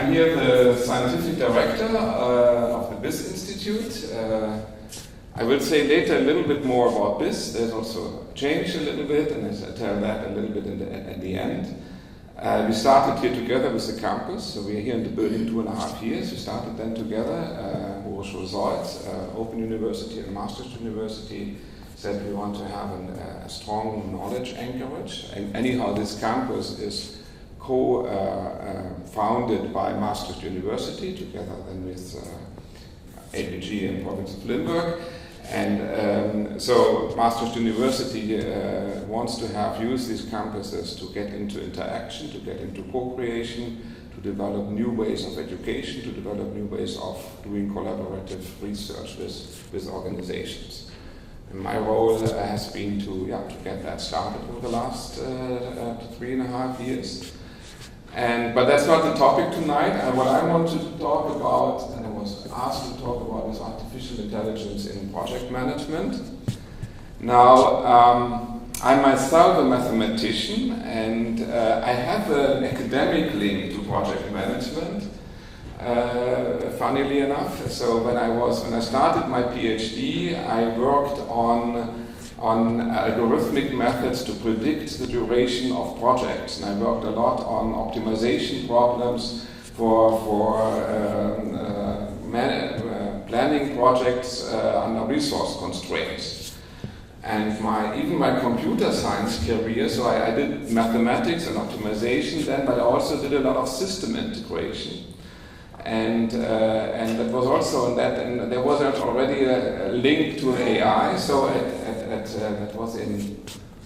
I'm here the scientific director of the BIS Institute. I will say later a little bit more about BIS. There's also changed a little bit, and I'll tell that a little bit at the end. We started here together with the campus, so we're here in the building 2.5 years. We started then together. Results, Open University and Maastricht University said we want to have a strong knowledge anchorage. And anyhow, this campus is co-founded by Maastricht University together then with APG and Province of Limburg. And so Maastricht University wants to use these campuses to get into interaction, to get into co-creation, to develop new ways of education, to develop new ways of doing collaborative research with organizations. And my role has been to get that started over the last 3.5 years. But that's not the topic tonight. What I want to talk about, and I was asked to talk about, is artificial intelligence in project management. Now, I'm myself a mathematician, and I have an academic link to project management, funnily enough. So when I started my PhD, I worked on algorithmic methods to predict the duration of projects, and I worked a lot on optimization problems for planning projects under resource constraints. And even my computer science career, so I did mathematics and optimization then, but I also did a lot of system integration. And that was also in that, and there was already a link to AI. So that was in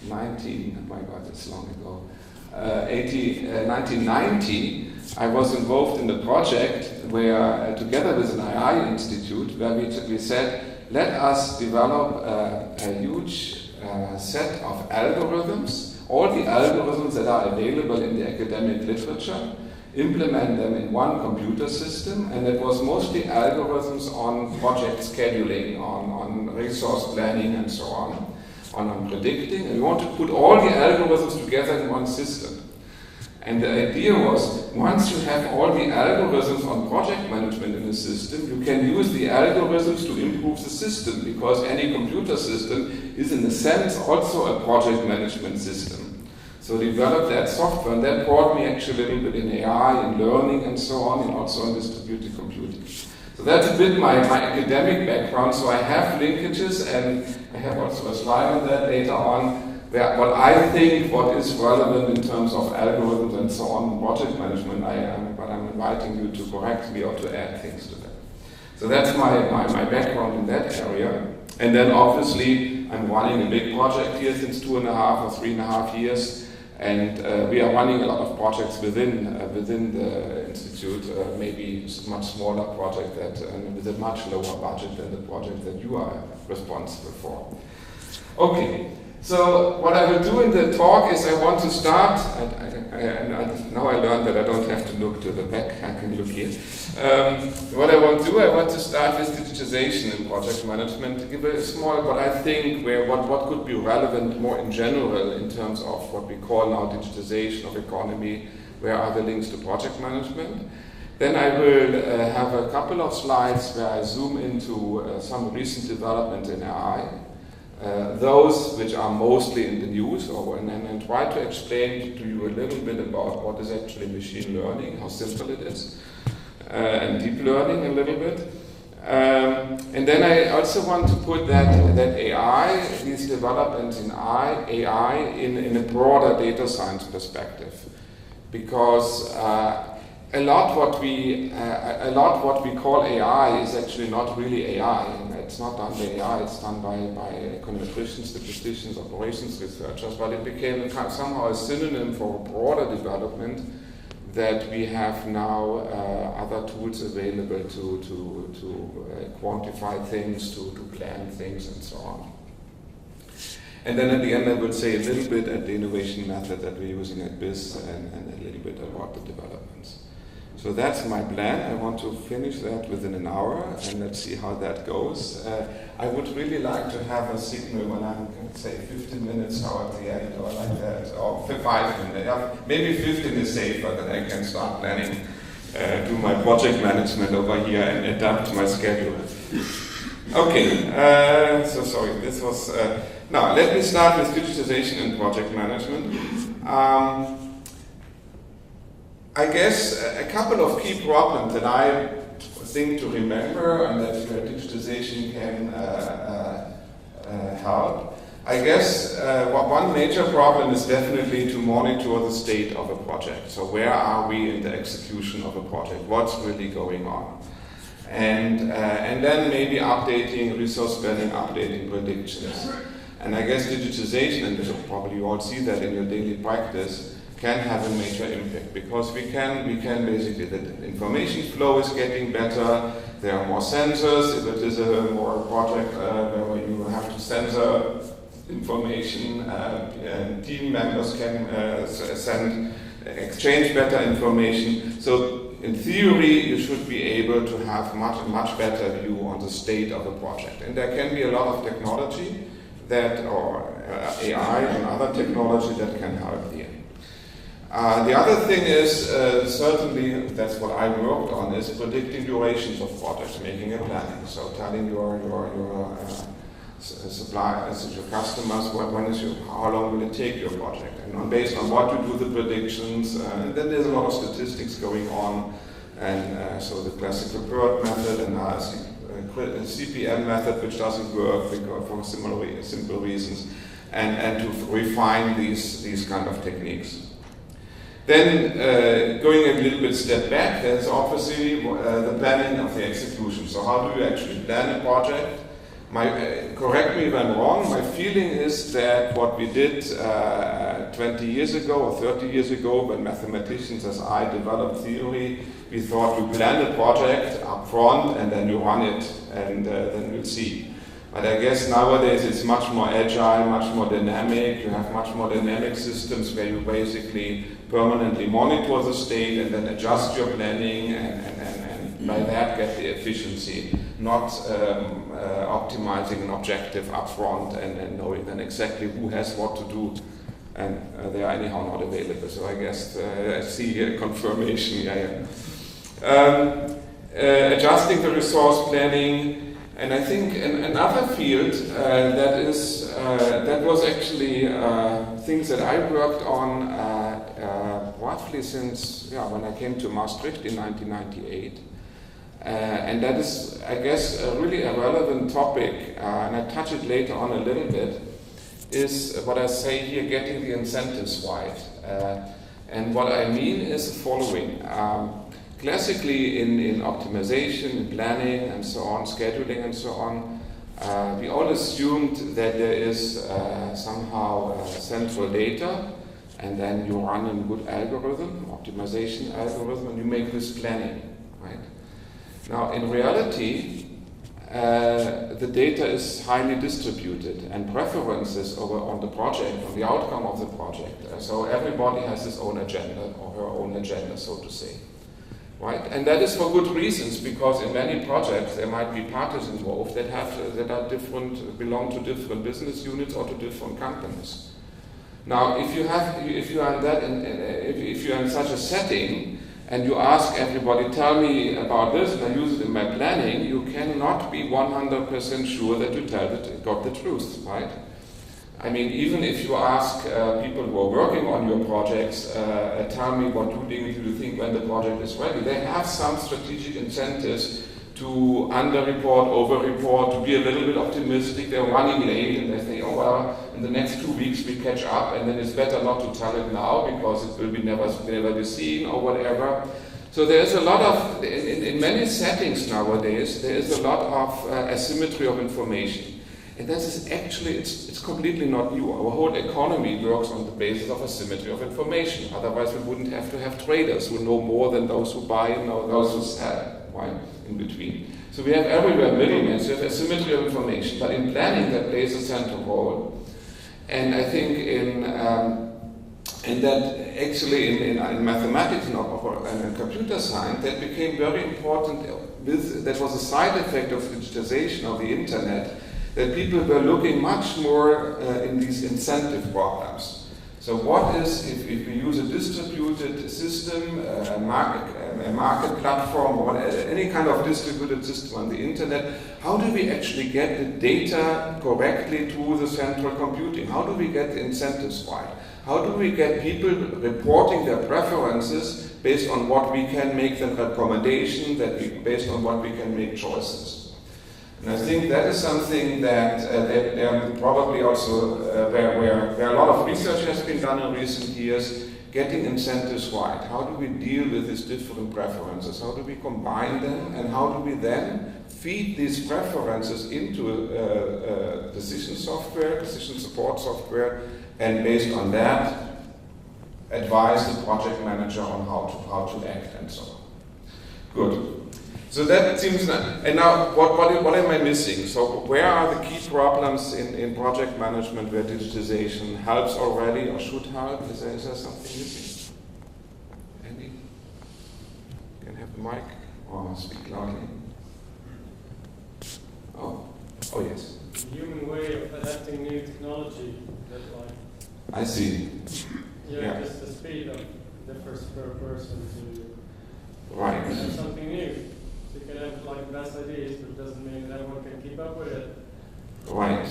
1990, I was involved in a project where, together with an AI institute, where we said, let us develop a huge set of algorithms, all the algorithms that are available in the academic literature, implement them in one computer system, and it was mostly algorithms on project scheduling, on resource planning and so on predicting, and we want to put all the algorithms together in one system. And the idea was, once you have all the algorithms on project management in the system, you can use the algorithms to improve the system, because any computer system is in a sense also a project management system. So developed that software, and that brought me actually a little bit in AI and learning and so on, and also in distributed computing. So that's a bit my academic background, so I have linkages, and I have also a slide on that later on, what I think what is relevant in terms of algorithms and so on in project management, but I'm inviting you to correct me or to add things to that. So that's my background in that area. And then obviously I'm running a big project here since 2.5 or 3.5 years, and we are running a lot of projects within the institute, maybe a much smaller project with a much lower budget than the project that you are responsible for. Okay. So what I will do in the talk is I want to start, now I learned that I don't have to look to the back, I can look here. What I want to do, I want to start with digitization in project management, to give a small, what I think, what could be relevant more in general in terms of what we call now digitization of economy, where are the links to project management. Then I will have a couple of slides where I zoom into some recent developments in AI. Those which are mostly in the news, and try to explain to you a little bit about what is actually machine learning, how simple it is, and deep learning a little bit. And then I also want to put that AI, these developments in AI in a broader data science perspective, because a lot what we call AI is actually not really AI. It's not done by AI. It's done by econometricians, statisticians, operations researchers. But it became somehow a synonym for a broader development that we have now other tools available to quantify things, to plan things, and so on. And then at the end, I will say a little bit at the innovation method that we're using at BIS, and a little bit about the developments. So that's my plan. I want to finish that within an hour, and let's see how that goes. I would really like to have a signal when I'm, say, 15 minutes now at the end, or like that, or 5 minutes. Maybe 15 is safer, then I can start planning do my project management over here and adapt my schedule. Okay, so sorry, this was... now, let me start with digitization and project management. I guess a couple of key problems that I think to remember and that digitization can help. I guess one major problem is definitely to monitor the state of a project. So where are we in the execution of a project? What's really going on? And then maybe updating resource planning, updating predictions. And I guess digitization, and probably you all see that in your daily practice, can have a major impact because we can basically, the information flow is getting better, there are more sensors. If it is a more project where you have to censor information, and team members can exchange better information. So in theory, you should be able to have much better view on the state of a project. And there can be a lot of technology that, or AI and other technology that can help here. The other thing is, certainly, that's what I worked on, is predicting durations of projects, making a planning. So telling your suppliers, your customers, how long will it take your project? And based on what you do the predictions, and then there's a lot of statistics going on. And so the classical PERT method and CPM method, which doesn't work for simple reasons, and to refine these kind of techniques. Then, going a little bit step back, there's obviously the planning of the execution. So how do you actually plan a project? Correct me if I'm wrong, my feeling is that what we did 20 years ago or 30 years ago when mathematicians as I developed theory, we thought we plan a project up front and then you run it and then we'll see. But I guess nowadays it's much more agile, much more dynamic. You have much more dynamic systems where you basically permanently monitor the state and then adjust your planning and by that get the efficiency, not optimizing an objective up front and knowing then exactly who has what to do. And they are anyhow not available. So I guess I see a confirmation. Adjusting the resource planning. And I think another field that was actually things that I worked on roughly since when I came to Maastricht in 1998, and that is, I guess, really a relevant topic, and I touch it later on a little bit, is what I say here, getting the incentives right. And what I mean is the following. Classically, in optimization, in planning, and so on, scheduling, and so on, we all assumed that there is somehow central data, and then you run a good algorithm, optimization algorithm, and you make this planning, right? Now, in reality, the data is highly distributed, and preferences on the project, on the outcome of the project. So everybody has his own agenda, or her own agenda, so to say. Right? And that is for good reasons, because in many projects there might be parties involved that are different, belong to different business units or to different companies. Now, if you are in such a setting and you ask everybody, tell me about this, and I use it in my planning, you cannot be 100% sure that you got the truth, right? I mean, even if you ask people who are working on your projects, tell me what do you think when the project is ready, they have some strategic incentives to under-report, over-report, to be a little bit optimistic. They're running late and they think, oh well, in the next 2 weeks we catch up, and then it's better not to tell it now because it will be never be seen or whatever. So there's a lot of, in many settings nowadays, there is a lot of asymmetry of information. And that is actually, it's completely not new. Our whole economy works on the basis of asymmetry of information. Otherwise we wouldn't have to have traders who know more than those who buy and those who sell, right, in between. So we have everywhere middlemen, so we have asymmetry of information. But in planning that plays a central role. And I think in mathematics and computer science, that became very important. That was a side effect of digitization of the internet, that people were looking much more in these incentive problems. So what is, if we use a distributed system, a a market platform or any kind of distributed system on the internet, how do we actually get the data correctly to the central computing? How do we get the incentives right? How do we get people reporting their preferences based on what we can make them recommendation, based on what we can make choices? And I think that is something that there probably also where a lot of research has been done in recent years, getting incentives right. How do we deal with these different preferences? How do we combine them? And how do we then feed these preferences into decision software, decision support software, and based on that, advise the project manager on how to act and so on. Good. So that seems, and now what am I missing? So where are the key problems in project management where digitization helps already or should help? Is there something missing? Andy? You can have the mic or speak loudly. Oh yes. The human way of adapting new technology. I see. Yeah, just the speed of differs per person to right. have something new. So you can have like best ideas, but it doesn't mean that everyone can keep up with it. Right.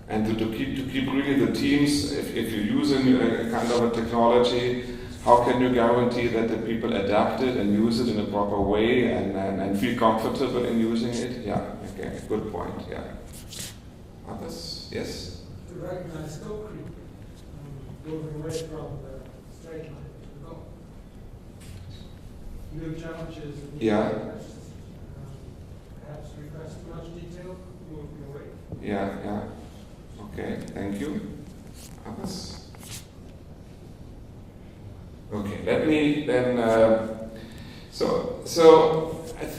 And to keep really the teams, if you're using a kind of a technology, how can you guarantee that the people adapt it and use it in a proper way and feel comfortable in using it? Yeah, okay, good point, yeah. Others? Yes? To recognize scope creep, moving away from the straight line to the goal. New challenges, new requests, perhaps request too much detail, moving away. Yeah. Okay, thank you. Others? Okay, let me then, so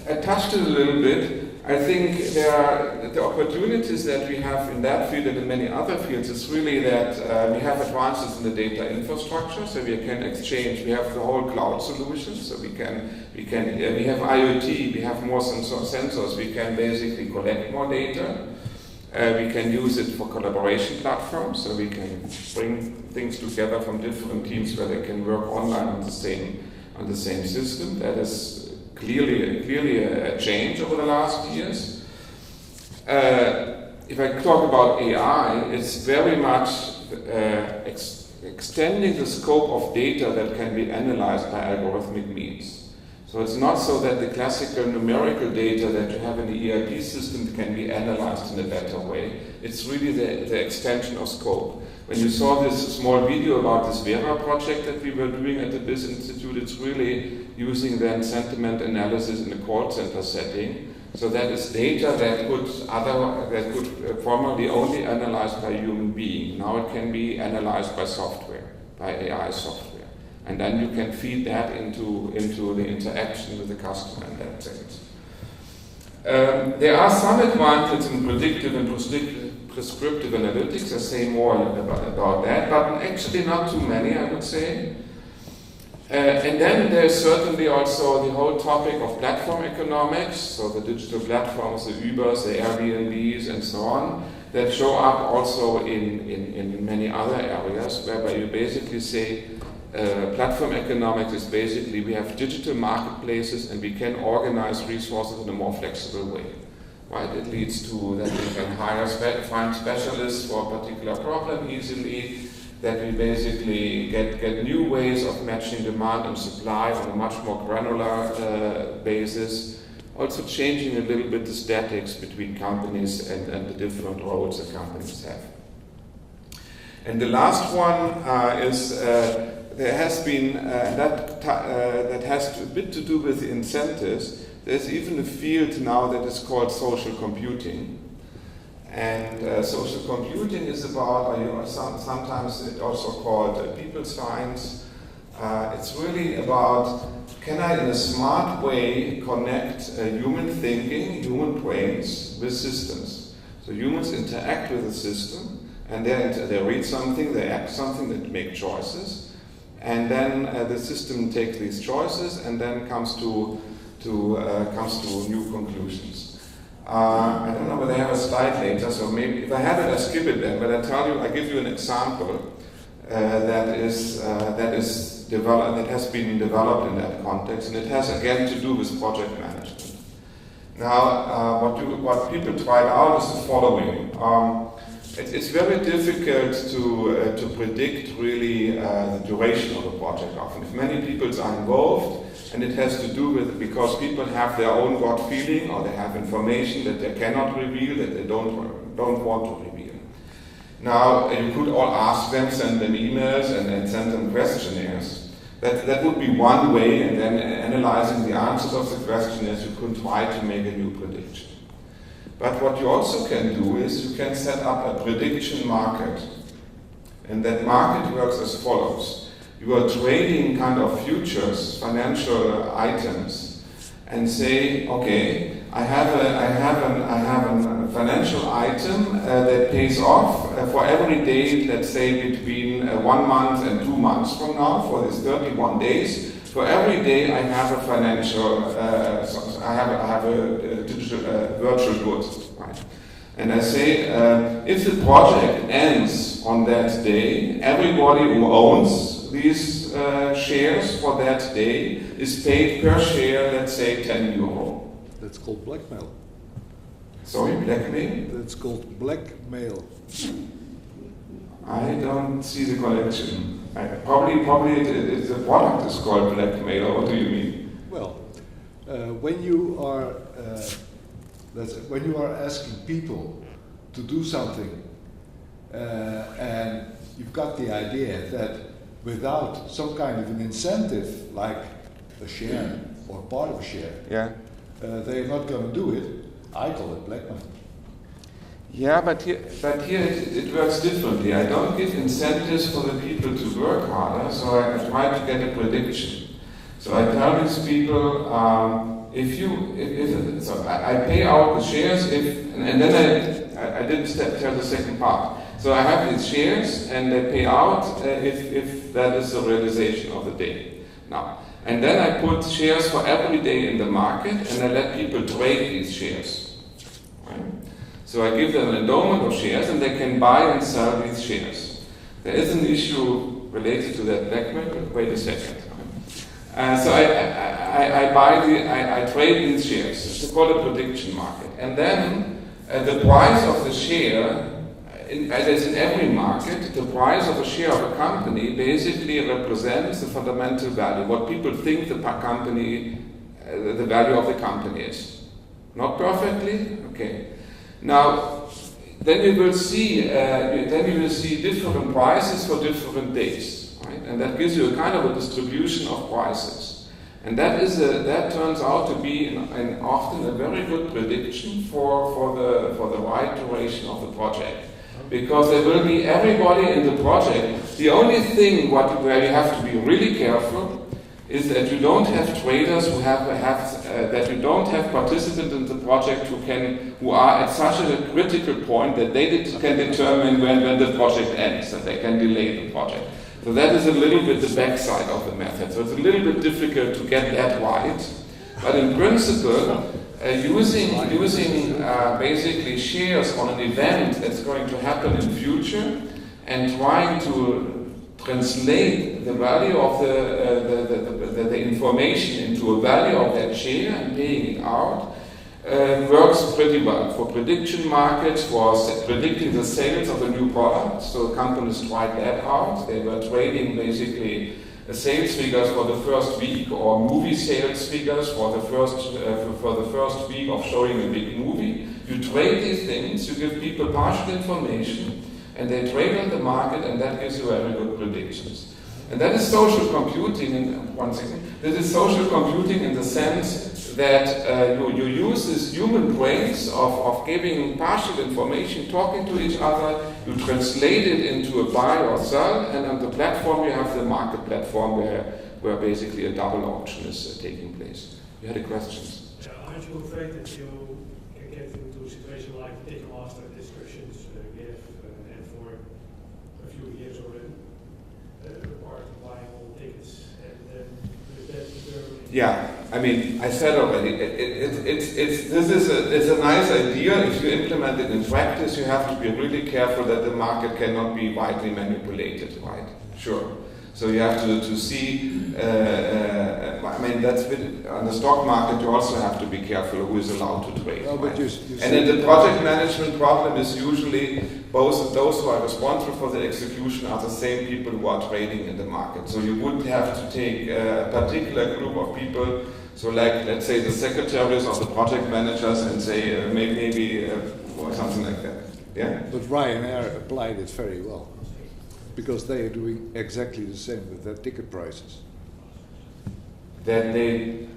I touched it a little bit. I think the opportunities that we have in that field and in many other fields is really that we have advances in the data infrastructure, so we can exchange. We have the whole cloud solution, so we have IoT, we have more sensors. We can basically collect more data. We can use it for collaboration platforms, so we can bring things together from different teams where they can work online on the same system. That is clearly a change over the last years. If I talk about AI, it's very much extending the scope of data that can be analyzed by algorithmic means. So it's not so that the classical numerical data that you have in the ERP system can be analyzed in a better way. It's really the extension of scope. When you saw this small video about this Vera project that we were doing at the BIS Institute, it's really using then sentiment analysis in a call center setting. So that is data that could formerly only analyzed by a human being. Now it can be analyzed by software, by AI software. And then you can feed that into the interaction with the customer in that sense. There are some advantages in predictive and prescriptive analytics. I say more about that, but actually not too many, I would say. And then there's certainly also the whole topic of platform economics, so the digital platforms, the Ubers, the Airbnbs, and so on, that show up also in many other areas, whereby you basically say platform economics is basically we have digital marketplaces and we can organize resources in a more flexible way. Right? It leads to that we can find specialists for a particular problem easily, that we basically get new ways of matching demand and supply on a much more granular basis, also changing a little bit the statics between companies and the different roles that companies have. And the last one is there has been, that has a bit to do with the incentives. There's even a field now that is called social computing. And social computing is about, sometimes it's also called people science. It's really about, can I in a smart way connect human thinking, human brains with systems? So humans interact with the system, and they read something, they act something, they make choices, and then the system takes these choices and then comes to new conclusions. I don't know whether I have a slide later, so maybe if I have it, I skip it then. But I give you an example that is been developed in that context, and it has again to do with project management. Now, what people tried out is the following. It's very difficult to predict really the duration of a project often. If many people are involved, and it has to do with because people have their own gut feeling or they have information that they cannot reveal, that they don't want to reveal. Now, you could all ask them, send them emails, and then send them questionnaires. That would be one way, and then analyzing the answers of the questionnaires, you could try to make a new prediction. But what you also can do is you can set up a prediction market. And that market works as follows. You are trading kind of futures, financial items, and say, okay, I have a financial item that pays off for every day, let's say between 1 month and 2 months from now, for these 31 days. For every day I have a financial, I have a digital virtual goods, right? And I say, if the project ends on that day, everybody who owns these shares for that day is paid per share, let's say €10. That's called blackmail. Sorry, blackmail? That's called blackmail. I don't see the connection. Probably the product is called blackmail, or what do you mean? Well, when you are asking people to do something, and you've got the idea that without some kind of an incentive, like a share or part of a share, they're not going to do it, I call it blackmail. Yeah, but here it works differently. I don't give incentives for the people to work harder, so I try to get a prediction. So I tell these people, so I pay out the shares and then I didn't tell the second part. So I have these shares and they pay out if that is the realization of the day. Now, and then I put shares for every day in the market and I let people trade these shares. Right? So I give them an endowment of shares and they can buy and sell these shares. There is an issue related to that blackmail, but wait a second. So I trade these shares. It's called a prediction market. And then the price of the share, as in every market, the price of a share of a company basically represents the fundamental value, what people think the company, the value of the company is. Not perfectly? Okay. Now, then you will see different prices for different days, right? And that gives you a kind of a distribution of prices, and that turns out to be often a very good prediction for the right duration of the project, because there will be everybody in the project. The only thing where you have to be really careful is that you don't have traders that you don't have participants in the project who are at such a critical point that they can determine when the project ends, that they can delay the project. So that is a little bit the backside of the method. So it's a little bit difficult to get that right. But in principle, using basically shares on an event that's going to happen in future and trying to translate the value of the information into a value of that share and paying it out works pretty well for prediction markets, for predicting the sales of a new product. So companies tried that out. They were trading basically sales figures for the first week or movie sales figures for the first week of showing a big movie. You trade these things, you give people partial information, and they trade on the market, and that gives you very good predictions. And that is social computing. This is social computing in the sense that you use this human brains of giving partial information, talking to each other, you translate it into a buy or sell, and on the platform you have the market platform where basically a double auction is taking place. You had a question? Yeah, aren't you afraid that you can get into a situation like Ticketmaster descriptions give, and for a few years already, part of buying all the tickets, and then with that determining... Yeah, I mean, I said already, it's a nice idea. If you implement it in practice, you have to be really careful that the market cannot be widely manipulated, right? Sure. So you have to see, I mean, that's been, on the stock market you also have to be careful who is allowed to trade. No, but right? you And then the project management problem is usually both those who are responsible for the execution are the same people who are trading in the market. So you would have to take a particular group of people, so like, let's say the secretaries of the project managers and say maybe or something like that. Yeah? But Ryanair applied it very well, because they are doing exactly the same with their ticket prices. That they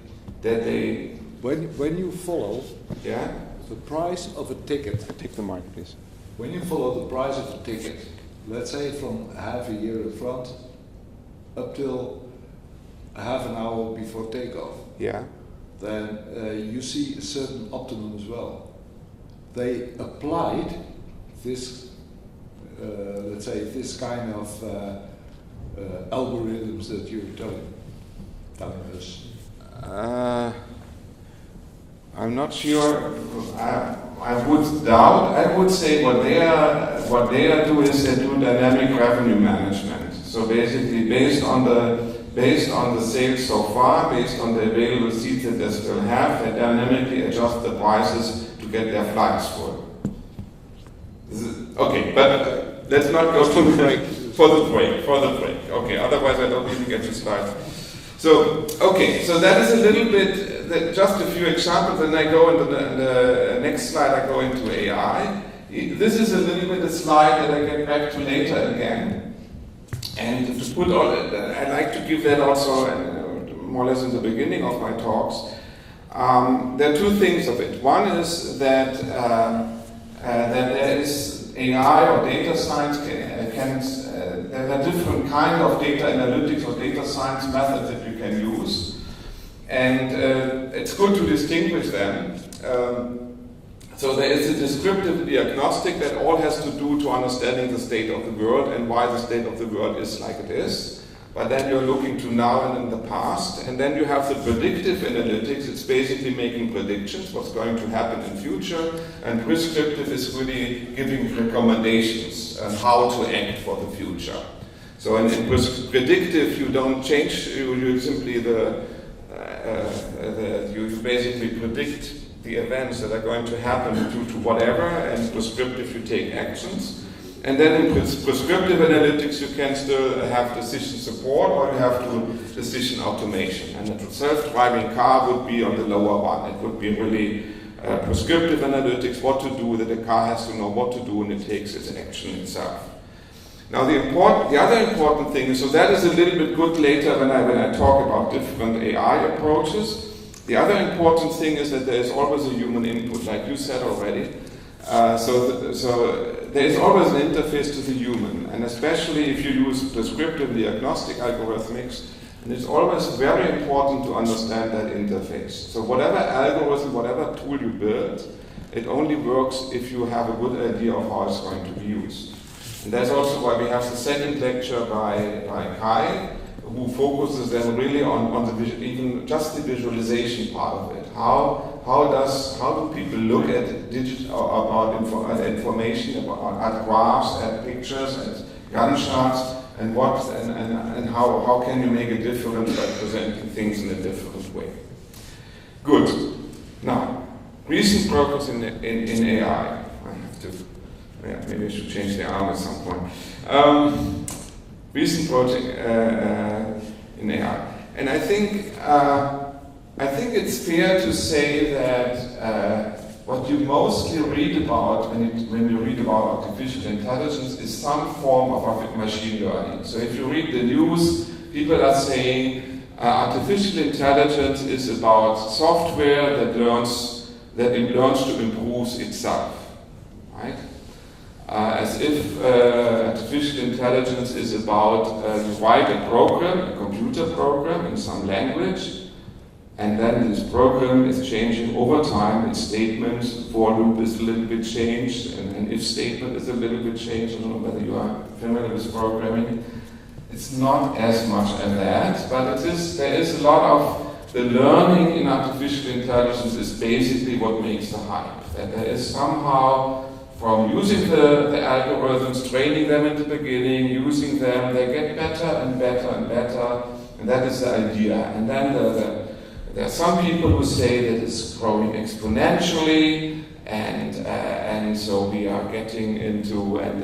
When you follow yeah. the price of a ticket, Take the mic, please. when you follow the price of a ticket, let's say from half a year in front up till half an hour before takeoff, Yeah. then you see a certain optimum as well. They applied this, let's say, this kind of algorithms that you're telling us. I'm not sure. I would doubt. I would say what they do is they do dynamic revenue management. So basically, based on the sales so far, based on the available seats that they still have, they dynamically adjust the prices to get their flights full. Okay, but let's not go to the break. For the break. Okay, otherwise I don't even get to slides. So, okay, so that is a little bit, just a few examples, and I go into the next slide, I go into AI. This is a little bit a slide that I get back to later again. And to put all, I like to give that also more or less in the beginning of my talks. There are two things of it. One is that there is AI or data science there are different kind of data analytics or data science methods that you can use. And it's good to distinguish them. So there is a descriptive diagnostic that all has to do to understanding the state of the world and why the state of the world is like it is. But then you're looking to now and in the past. And then you have the predictive analytics. It's basically making predictions, what's going to happen in future. And prescriptive is really giving recommendations on how to act for the future. So in predictive, you don't change, you simply you basically predict the events that are going to happen due to whatever, and prescriptive, you take actions. And then in prescriptive analytics, you can still have decision support, or you have to decision automation. And a self-driving car would be on the lower one. It would be really prescriptive analytics, what to do, that the car has to know what to do, and it takes its action itself. Now the other important thing is, so that is a little bit good later when I talk about different AI approaches. The other important thing is that there is always a human input, like you said already. So there is always an interface to the human, and especially if you use prescriptive diagnostic algorithmics, and it's always very important to understand that interface. So whatever algorithm, whatever tool you build, it only works if you have a good idea of how it's going to be used. And that's also why we have the second lecture by Kai, who focuses then really on the even just the visualization part of it. How do people look at information, at graphs, at pictures, at gunshots, and how can you make a difference by presenting things in a different way? Good. Now, recent progress in AI. Maybe I should change the arm at some point. Recent project in AI, and I think it's fair to say that what you mostly read about when you read about artificial intelligence is some form of machine learning. So if you read the news, people are saying artificial intelligence is about software that learns to improve itself, right? As if artificial intelligence is about you write a program, a computer program in some language, and then this program is changing over time. Its statement for loop is a little bit changed, and an if statement is a little bit changed. I don't know whether you are familiar with programming. It's not as much as that, but there is a lot of the learning in artificial intelligence is basically what makes the hype. That there is somehow from using the algorithms, training them in the beginning, using them, they get better and better and better, and that is the idea. And then there are some people who say that it's growing exponentially, and so we are getting into, and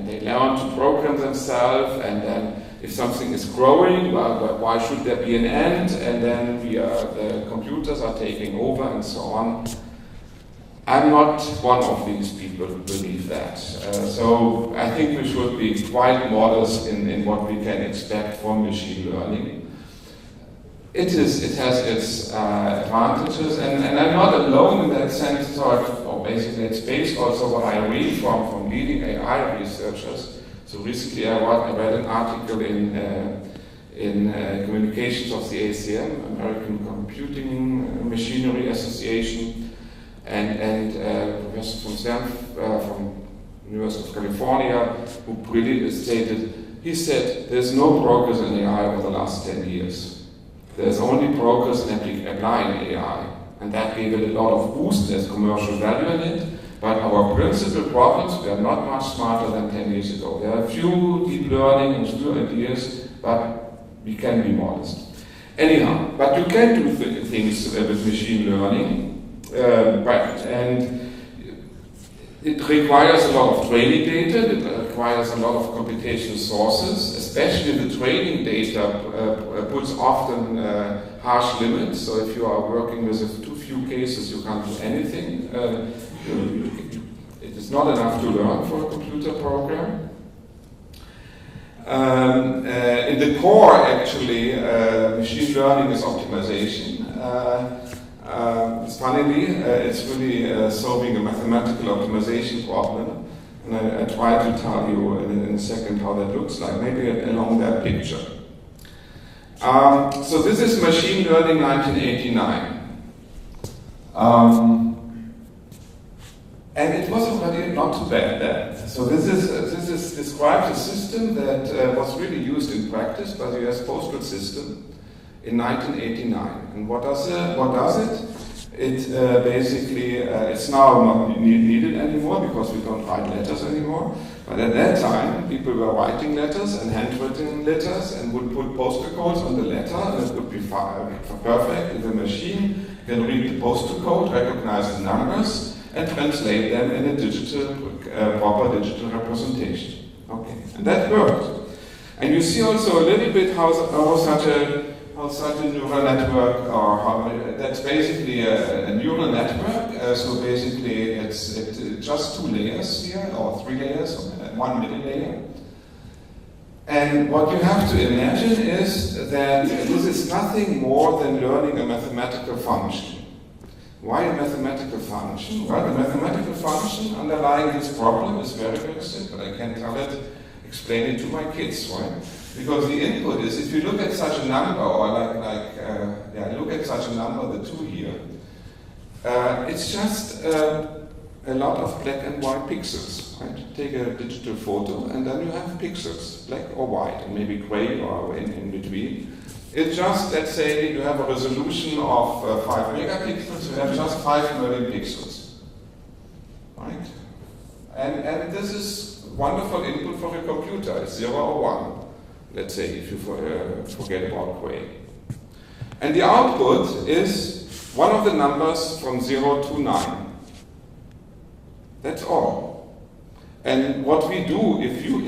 they learn to program themselves, and then if something is growing, well, why should there be an end? And then the computers are taking over and so on. I'm not one of these people who believe that. So I think we should be quite modest in what we can expect from machine learning. It has its advantages, and I'm not alone in that sense. Or basically, it's based also what I read from leading AI researchers. So recently, I read an article in Communications of the ACM, American Computing Machinery Association. And Professor from University of California, who really stated, he said, there's no progress in AI over the last 10 years. There's only progress in applying AI. And that gave it a lot of boost, there's commercial value in it, but our principal problems were not much smarter than 10 years ago. There are a few deep learning and few ideas, but we can be modest. Anyhow, but you can do things with machine learning. And it requires a lot of training data, it requires a lot of computational sources, especially the training data puts often harsh limits. So if you are working with too few cases, you can't do anything. It is not enough to learn for a computer program. In the core, actually, machine learning is optimization. Funnily, it's really solving a mathematical optimization problem, and I try to tell you in a second how that looks like, maybe along that picture. So this is machine learning 1989. And it was already not too bad then. So this describes a system that was really used in practice by the US postal system in 1989. And what does it? It basically, it's now not needed anymore because we don't write letters anymore. But at that time, people were writing letters and handwritten letters and would put postal codes on the letter, and it would be perfect if a machine can read the postal code, recognize the numbers, and translate them in a proper digital representation. Okay, and that worked. And you see also a little bit how such a neural network, or that's basically a neural network. So basically, it's just 2 layers here, or 3 layers, or 1 middle layer. And what you have to imagine is that this is nothing more than learning a mathematical function. Why a mathematical function? Well, the mathematical function underlying this problem is very, very simple. I can explain it to my kids, right? Because the input is, if you look at such a number, or look at such a number, the 2 here, it's just a lot of black and white pixels, right? Take a digital photo, and then you have pixels, black or white, and maybe gray or in between. It's just, let's say, you have a resolution of 5 megapixels, you have just 5 million pixels, right? And this is wonderful input for a computer. It's 0 or 1. Let's say, if you forget about gray. And the output is one of the numbers from 0 to 9. That's all. And what we do, if you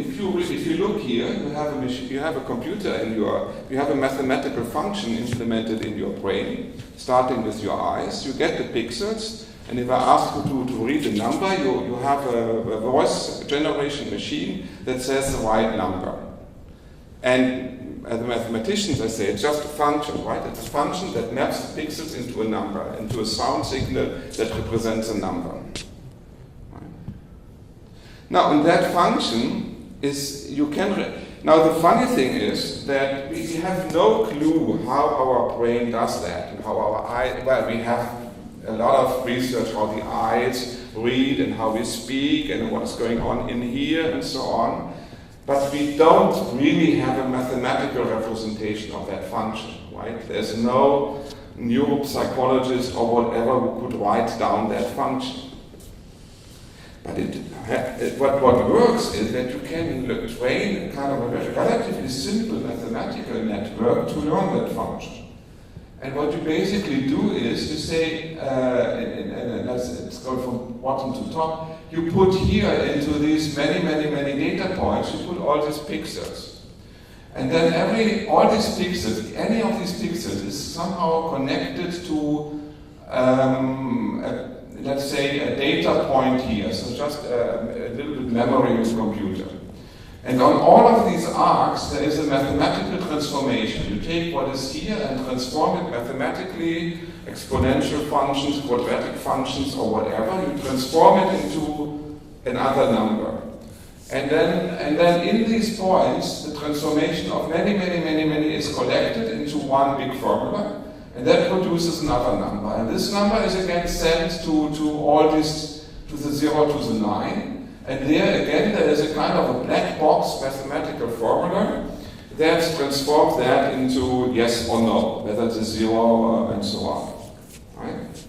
look here, you have a computer you have a mathematical function implemented in your brain, starting with your eyes. You get the pixels, and if I ask you to read a number, you have a voice generation machine that says the right number. And as mathematicians, I say it's just a function, right? It's a function that maps the pixels into a number, into a sound signal that represents a number. Right? Now, in that function now the funny thing is that we have no clue how our brain does that, and how our eye. Well, we have a lot of research how the eyes read and how we speak and what's going on in here and so on. But we don't really have a mathematical representation of that function, right? There's no neuropsychologist or whatever who could write down that function. But what works is that you can train a kind of a relatively simple mathematical network to learn that function. And what you basically do is you say, and let's go from bottom to top, you put here into these many data points, you put all these pixels. And then all these pixels, any of these pixels is somehow connected to, let's say, a data point here. So just a little bit memory with computer. And on all of these arcs, there is a mathematical transformation. You take what is here and transform it mathematically, exponential functions, quadratic functions, or whatever. You transform it into another number. And then in these points, the transformation of many is collected into one big formula, and that produces another number. And this number is again sent to all this, to the 0 to the 9. And there again, there is a kind of a black box mathematical formula that transforms that into yes or no, whether it's a 0 and so on. Right?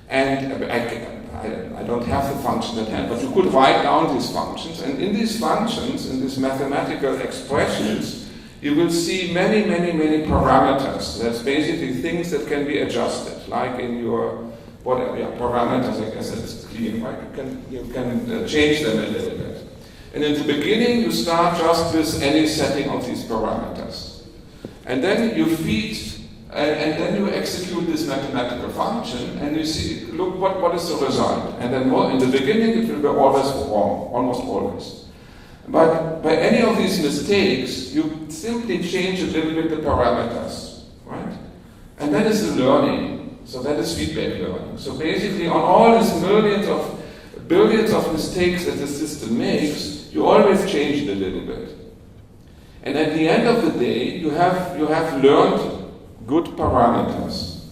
And I don't have the function at hand, but you could write down these functions, and in these functions, in these mathematical expressions, you will see many parameters. That's basically things that can be adjusted, like in your parameters, I guess that's clear, right? You can change them a little bit. And in the beginning, you start just with any setting of these parameters. And then you feed, and then you execute this mathematical function, and you see, look, what is the result? And then in the beginning, it will be always wrong, almost always. But by any of these mistakes, you simply change a little bit the parameters, right? And that is the learning. So that is feedback learning. So basically, on all these billions of mistakes that the system makes, you always change it a little bit. And at the end of the day, you have learned good parameters.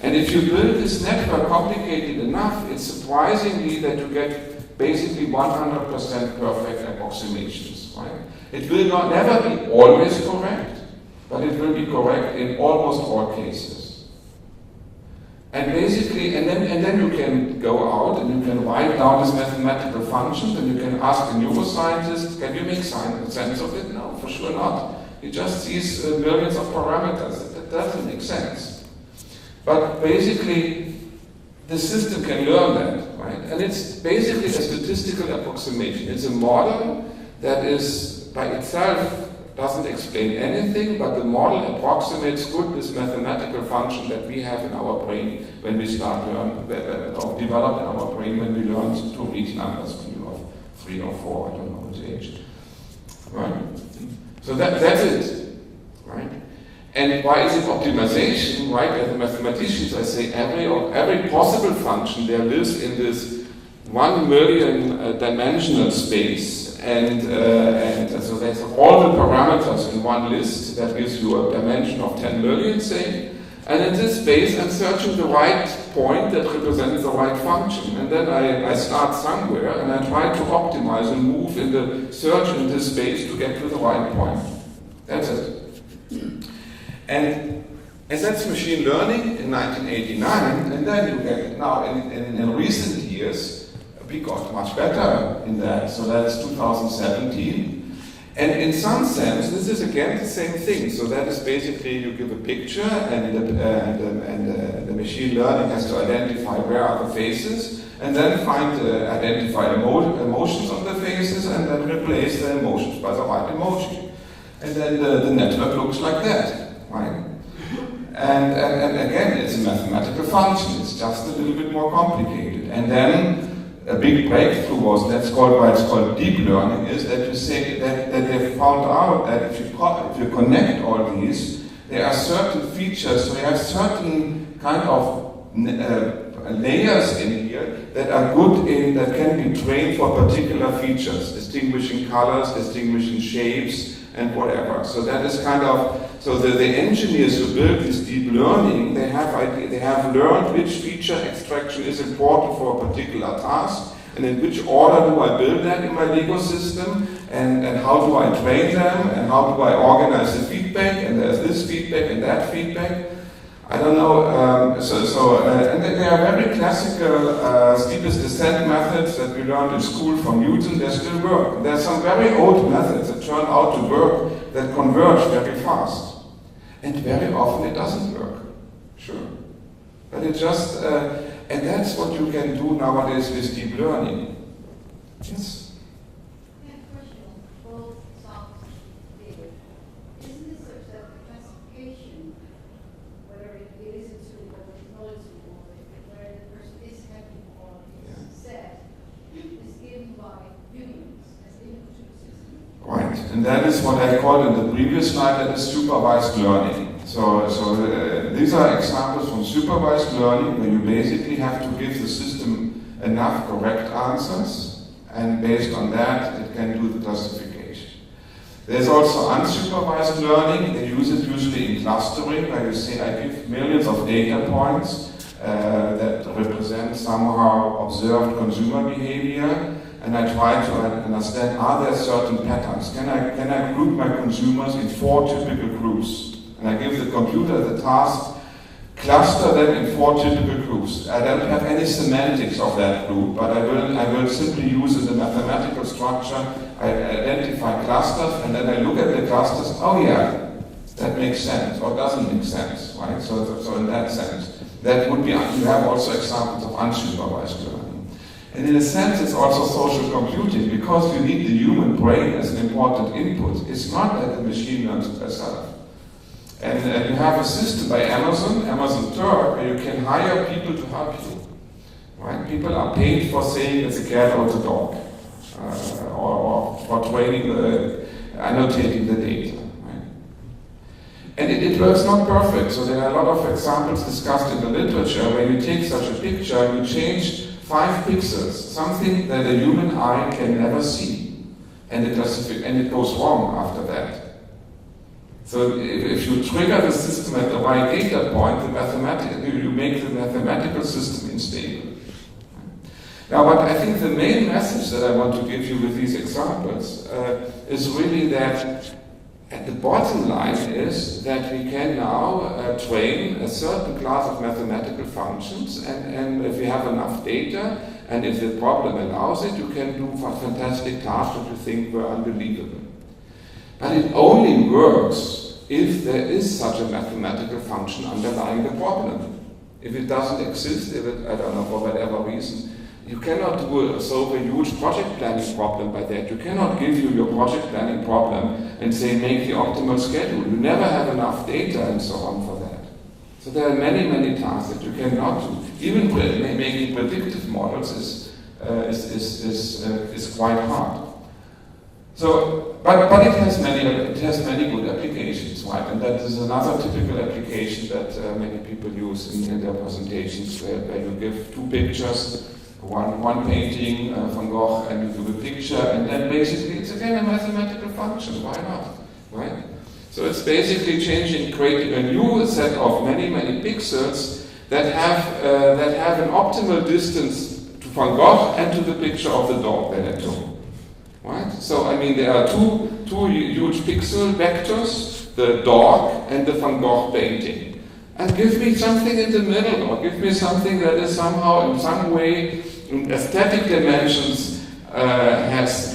And if you build this network complicated enough, it's surprisingly that you get basically 100% perfect approximations. Right? It will never be always correct, but it will be correct in almost all cases. And basically, and then you can go out and you can write down this mathematical functions, and you can ask a neuroscientist, can you make sense of it? No, for sure not. He just sees millions of parameters. That doesn't make sense. But basically, the system can learn that, right? And it's basically a statistical approximation. It's a model that is by itself doesn't explain anything, but the model approximates good this mathematical function that we have in our brain when we start or develop in our brain when we learn to read numbers when you are 3 or 4, I don't know which age. Right? So that's it. Right? And why is it optimization? Right? As a mathematicians, I say every possible function there lives in this 1 million dimensional space. And so there's all the parameters in one list that gives you a dimension of 10 million, say. And in this space, I'm searching the right point that represents the right function. And then I start somewhere and I try to optimize and move in the search in this space to get to the right point. That's it. And that's machine learning in 1989. And then you get now in recent years, we got much better in that, so that's 2017. And in some sense, this is again the same thing. So that is basically you give a picture, and the machine learning has to identify where are the faces, and then identify emotions on the faces, and then replace the emotions by the right emoji. And then the network looks like that, right? And again, it's a mathematical function. It's just a little bit more complicated. And then a big breakthrough was why it's called deep learning, is that you say that they found out that if you connect all these, there are certain features, so you have certain kind of layers in here that are good that can be trained for particular features, distinguishing colors, distinguishing shapes, and whatever. So that is kind of, so the engineers who build this deep learning, they have learned which feature extraction is important for a particular task, and in which order do I build that in my Lego system, and how do I train them, and how do I organize the feedback, and there's this feedback and that feedback. I don't know, and they are very classical steepest descent methods that we learned in school from Newton. They still work. There are some very old methods that turn out to work that converge very fast. And very often it doesn't work. Sure. But it just, and that's what you can do nowadays with deep learning. Yes? And that is what I called in the previous slide, that is supervised learning. So these are examples from supervised learning where you basically have to give the system enough correct answers, and based on that it can do the classification. There's also unsupervised learning. They use it usually in clustering, where you say I give millions of data points that represent somehow observed consumer behavior, and I try to understand, are there certain patterns? Can I group my consumers in 4 typical groups? And I give the computer the task, cluster them in 4 typical groups. I don't have any semantics of that group, but I will simply use it in a mathematical structure. I identify clusters, and then I look at the clusters. Oh yeah, that makes sense, or doesn't make sense, right? So in that sense, that would be. You have also examples of unsupervised learning. And in a sense, it's also social computing, because you need the human brain as an important input. It's not that the machine learns it itself. And you have a system by Amazon Turk, where you can hire people to help you. Right? People are paid for saying it's a cat or it's a dog, or for training annotating the data. Right? And it works not perfect. So there are a lot of examples discussed in the literature where you take such a picture and you change 5 pixels, something that a human eye can never see, and it goes wrong after that. So if you trigger the system at the right data point, you make the mathematical system unstable. Now, but I think the main message that I want to give you with these examples is really that at the bottom line is that we can now train a certain class of mathematical functions, and if we have enough data, and if the problem allows it, you can do fantastic tasks that you think were unbelievable. But it only works if there is such a mathematical function underlying the problem. If it doesn't exist, I don't know, for whatever reason, you cannot solve a huge project planning problem by that. You cannot give you your project planning problem and say make the optimal schedule. You never have enough data and so on for that. So there are many, many tasks that you cannot do. Even making predictive models is quite hard. So, but it has many good applications, right? And that is another typical application that many people use in their presentations, where you give 2 pictures. One painting, Van Gogh, and you do the picture, and then basically it's again a mathematical function. Why not? Right? So it's basically creating a new set of many, many pixels that have an optimal distance to Van Gogh and to the picture of the dog that I took. Right? So I mean, there are two huge pixel vectors: the dog and the Van Gogh painting. And give me something in the middle, or give me something that is somehow, in some way, in aesthetic dimensions, has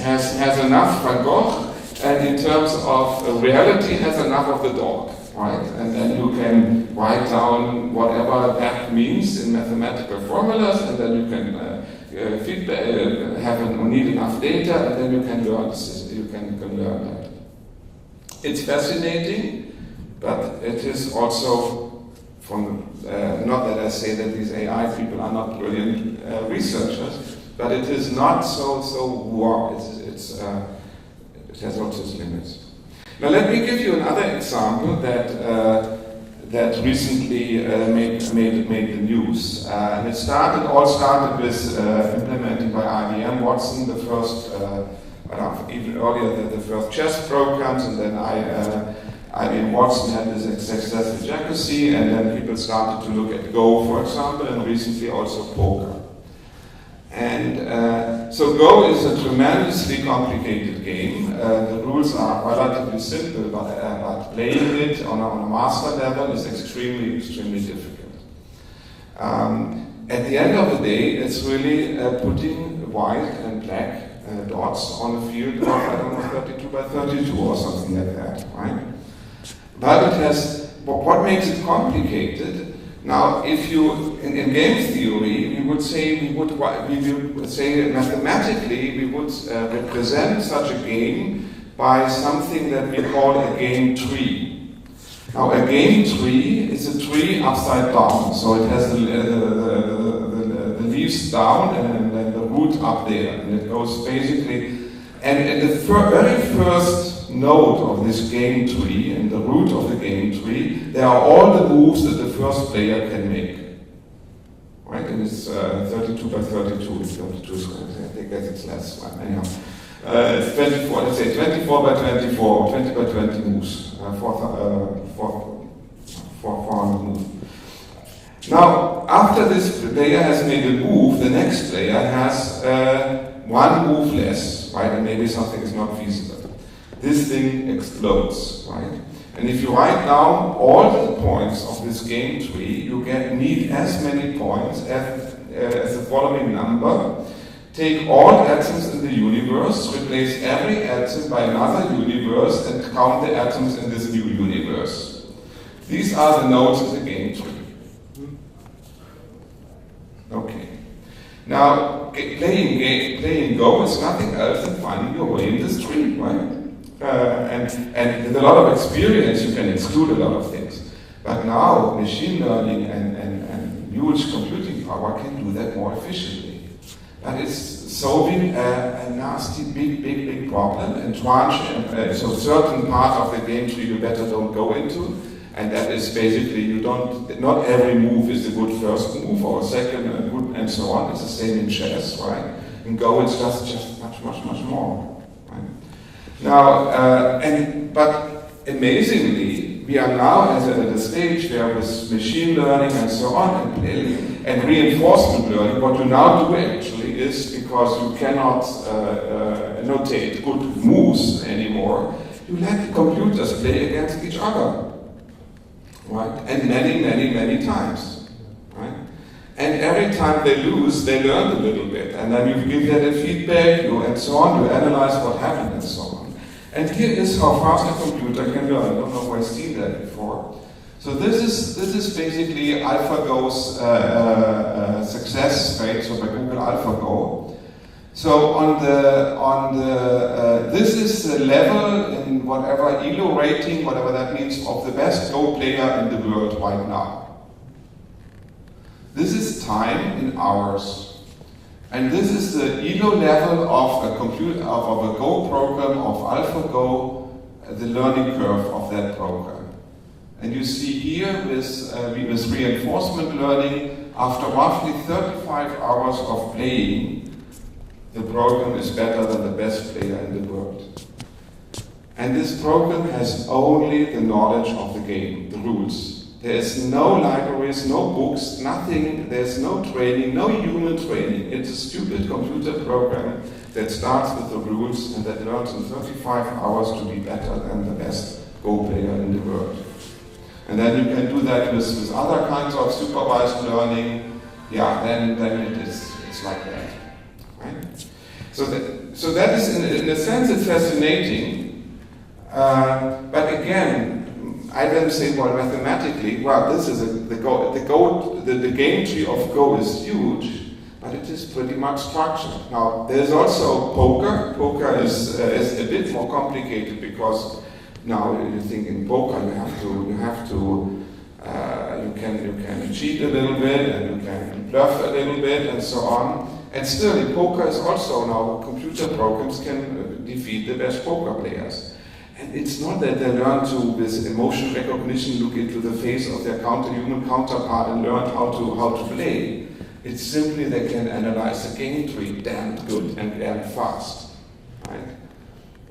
enough Van Gogh, and in terms of reality has enough of the dog, right? And then you can write down whatever that means in mathematical formulas, and then you can need enough data, and then you can learn. You can learn that. It's fascinating, but it is also. Not that I say that these AI people are not brilliant researchers, but it is not so wow. It has also its limits. Now let me give you another example that recently made the news. And it all started with implementing by IBM Watson the first, even earlier the first chess programs, and then IBM Watson had this success with Jacuzzi, and then people started to look at Go, for example, and recently also poker. And so Go is a tremendously complicated game. The rules are relatively simple, but playing it on a master level is extremely, extremely difficult. At the end of the day, it's really putting white and black dots on a field of, I don't know, 32 by 32 or something like that, right? But it has, what makes it complicated? Now, if you, in game theory, we would say mathematically, we would represent such a game by something that we call a game tree. Now, a game tree is a tree upside down, so it has the leaves down and then the root up there, and it goes basically, and in the very first node of this game tree, and the root of the game tree, there are all the moves that the first player can make. Right? And it's 32 by 32, it's 32, I guess it's less, right? Anyhow. It's 24, let's say 24 by 24, 20 by 20 moves, 400 moves. Now, after this player has made a move, the next player has one move less, right? And maybe something is not feasible. This thing explodes, right? And if you write down all the points of this game tree, you need as many points as the following number. Take all atoms in the universe, replace every atom by another universe, and count the atoms in this new universe. These are the nodes of the game tree. Okay. Now, playing Go is nothing else than finding your way in this tree, right? And with a lot of experience, you can exclude a lot of things. But now, machine learning and huge computing power can do that more efficiently. But it's solving a nasty, big problem, and so certain part of the game tree you better don't go into, and that is basically not every move is a good first move or a second and so on. It's the same in chess, right? In Go, it's just much more. Now, but amazingly, we are now at a stage where with machine learning and so on, and reinforcement learning, what you now do actually is, because you cannot annotate good moves anymore, you let the computers play against each other, right? And many times, right? And every time they lose, they learn a little bit, and then you give them a feedback, and so on, you analyze what happened and so on. And here is how fast a computer can learn. I don't know if I've seen that before. So this is basically AlphaGo's success rate, so by Google AlphaGo. So this is the level in whatever ELO rating, whatever that means, of the best Go player in the world right now. This is time in hours. And this is the ELO level of a Go program, of AlphaGo, the learning curve of that program. And you see here with reinforcement learning, after roughly 35 hours of playing, the program is better than the best player in the world. And this program has only the knowledge of the game, the rules. There is no libraries, no books, nothing, there's no training, no human training. It's a stupid computer program that starts with the rules and that learns in 35 hours to be better than the best Go player in the world. And then you can do that with other kinds of supervised learning. Yeah, then it's like that, right? So that is, in a sense, it's fascinating. But again, I then say, well, mathematically, well, this is the game tree of Go is huge, but it is pretty much structured. Now, there's also poker. Poker is a bit more complicated because now you think in poker you can cheat a little bit and you can bluff a little bit and so on. And still, in poker is also now computer programs can defeat the best poker players. And it's not that they learn to, with emotion recognition, look into the face of their human counterpart and learn how to play. It's simply they can analyze the game tree damn good and damn fast, right?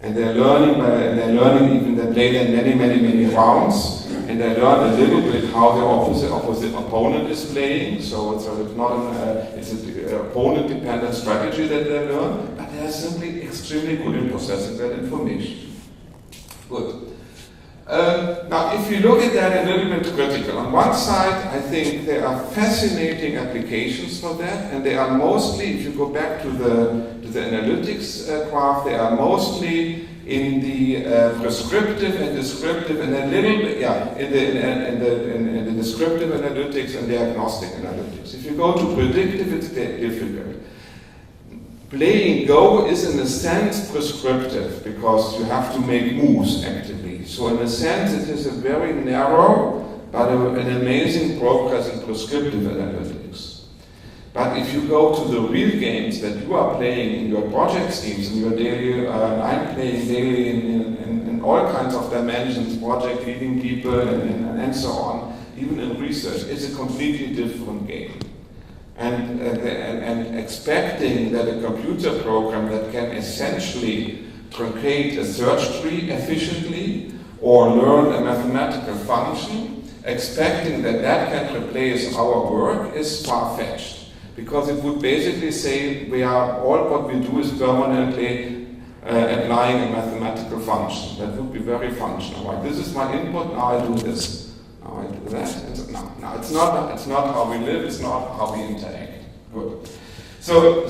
And they're learning even they play then many rounds, and they learn a little bit how the opposite opponent is playing. So it's not it's an opponent-dependent strategy that they learn, but they are simply extremely good in processing that information. Good. Now, if you look at that a little bit critical, on one side, I think there are fascinating applications for that, and they are mostly, if you go back to the analytics graph, they are mostly in the prescriptive and descriptive, and a little bit, in the descriptive analytics and diagnostic analytics. If you go to predictive, it's difficult. Playing Go is in a sense prescriptive because you have to make moves actively. So in a sense it is a very narrow but an amazing progress in prescriptive analytics. But if you go to the real games that you are playing in your project schemes, in your daily, I'm playing daily in all kinds of dimensions, project leading people and so on, even in research, it's a completely different game. And expecting that a computer program that can essentially truncate a search tree efficiently or learn a mathematical function, expecting that that can replace our work is far-fetched. Because it would basically say all what we do is permanently applying a mathematical function. That would be very functional. Right? This is my input, now I do this. Now I do that. And no, it's not how we live, it's not how we interact. Good. So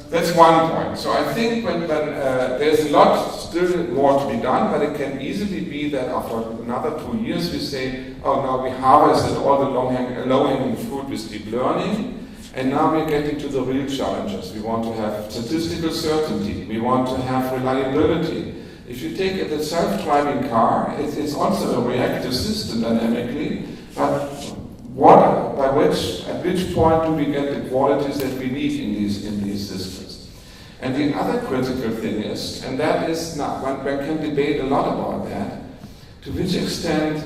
that's one point. So I think when there's a lot still more to be done, but it can easily be that after another 2 years we say, oh, now we harvested all the low-hanging fruit with deep learning, and now we're getting to the real challenges. We want to have statistical certainty. We want to have reliability. If you take the self-driving car, it's also a reactive system dynamically, but at which point do we get the qualities that we need in these systems? And the other critical thing is, and that is now, one can debate a lot about that, to which extent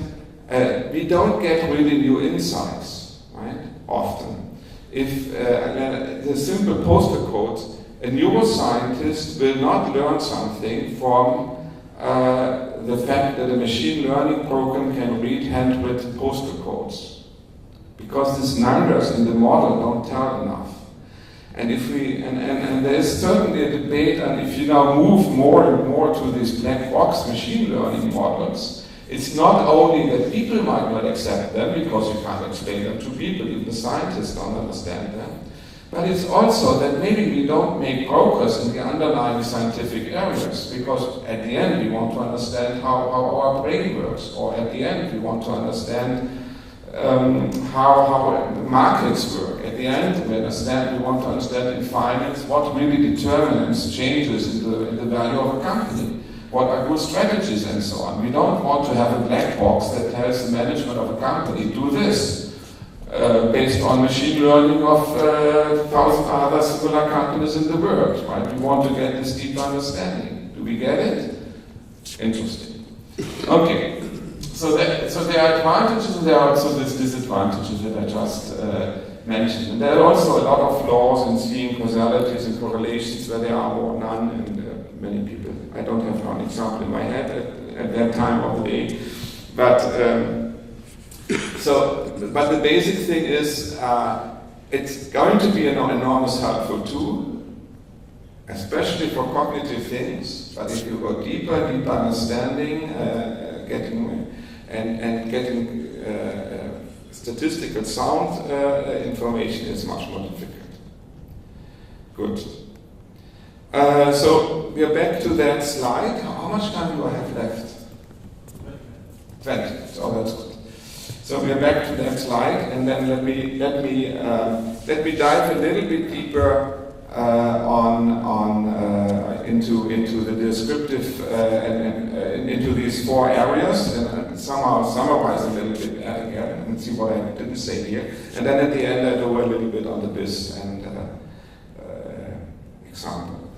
we don't get really new insights, right? Often. If the simple postal code, a neuroscientist will not learn something from the fact that a machine learning program can read handwritten postal codes. Because these numbers in the model don't tell enough. And if we and there is certainly a debate, and if you now move more and more to these black box machine learning models, it's not only that people might not accept them because you can't explain them to people, even the scientists don't understand them, but it's also that maybe we don't make progress in the underlying scientific areas because at the end we want to understand how our brain works, or at the end we want to understand how markets work. At the end, we want to understand in finance what really determines changes in the value of a company. What are good strategies and so on. We don't want to have a black box that tells the management of a company, do this, based on machine learning of 1,000 other similar companies in the world. Right? We want to get this deep understanding. Do we get it? Interesting. Okay. So there are advantages and there are also these disadvantages that I just mentioned. And there are also a lot of flaws in seeing causalities and correlations where there are or none, and many people, I don't have one example in my head at that time of the day. But but the basic thing is it's going to be an enormous helpful tool, especially for cognitive things. But if you go deeper understanding, getting statistical sound information is much more difficult. Good. So we are back to that slide. How much time do I have left? 20. So that's good. So we are back to that slide, and then let me dive a little bit deeper into the descriptive and into these 4 areas, and somehow summarize a little bit again and see what I didn't say here. And then at the end I do a little bit on the BIS and example.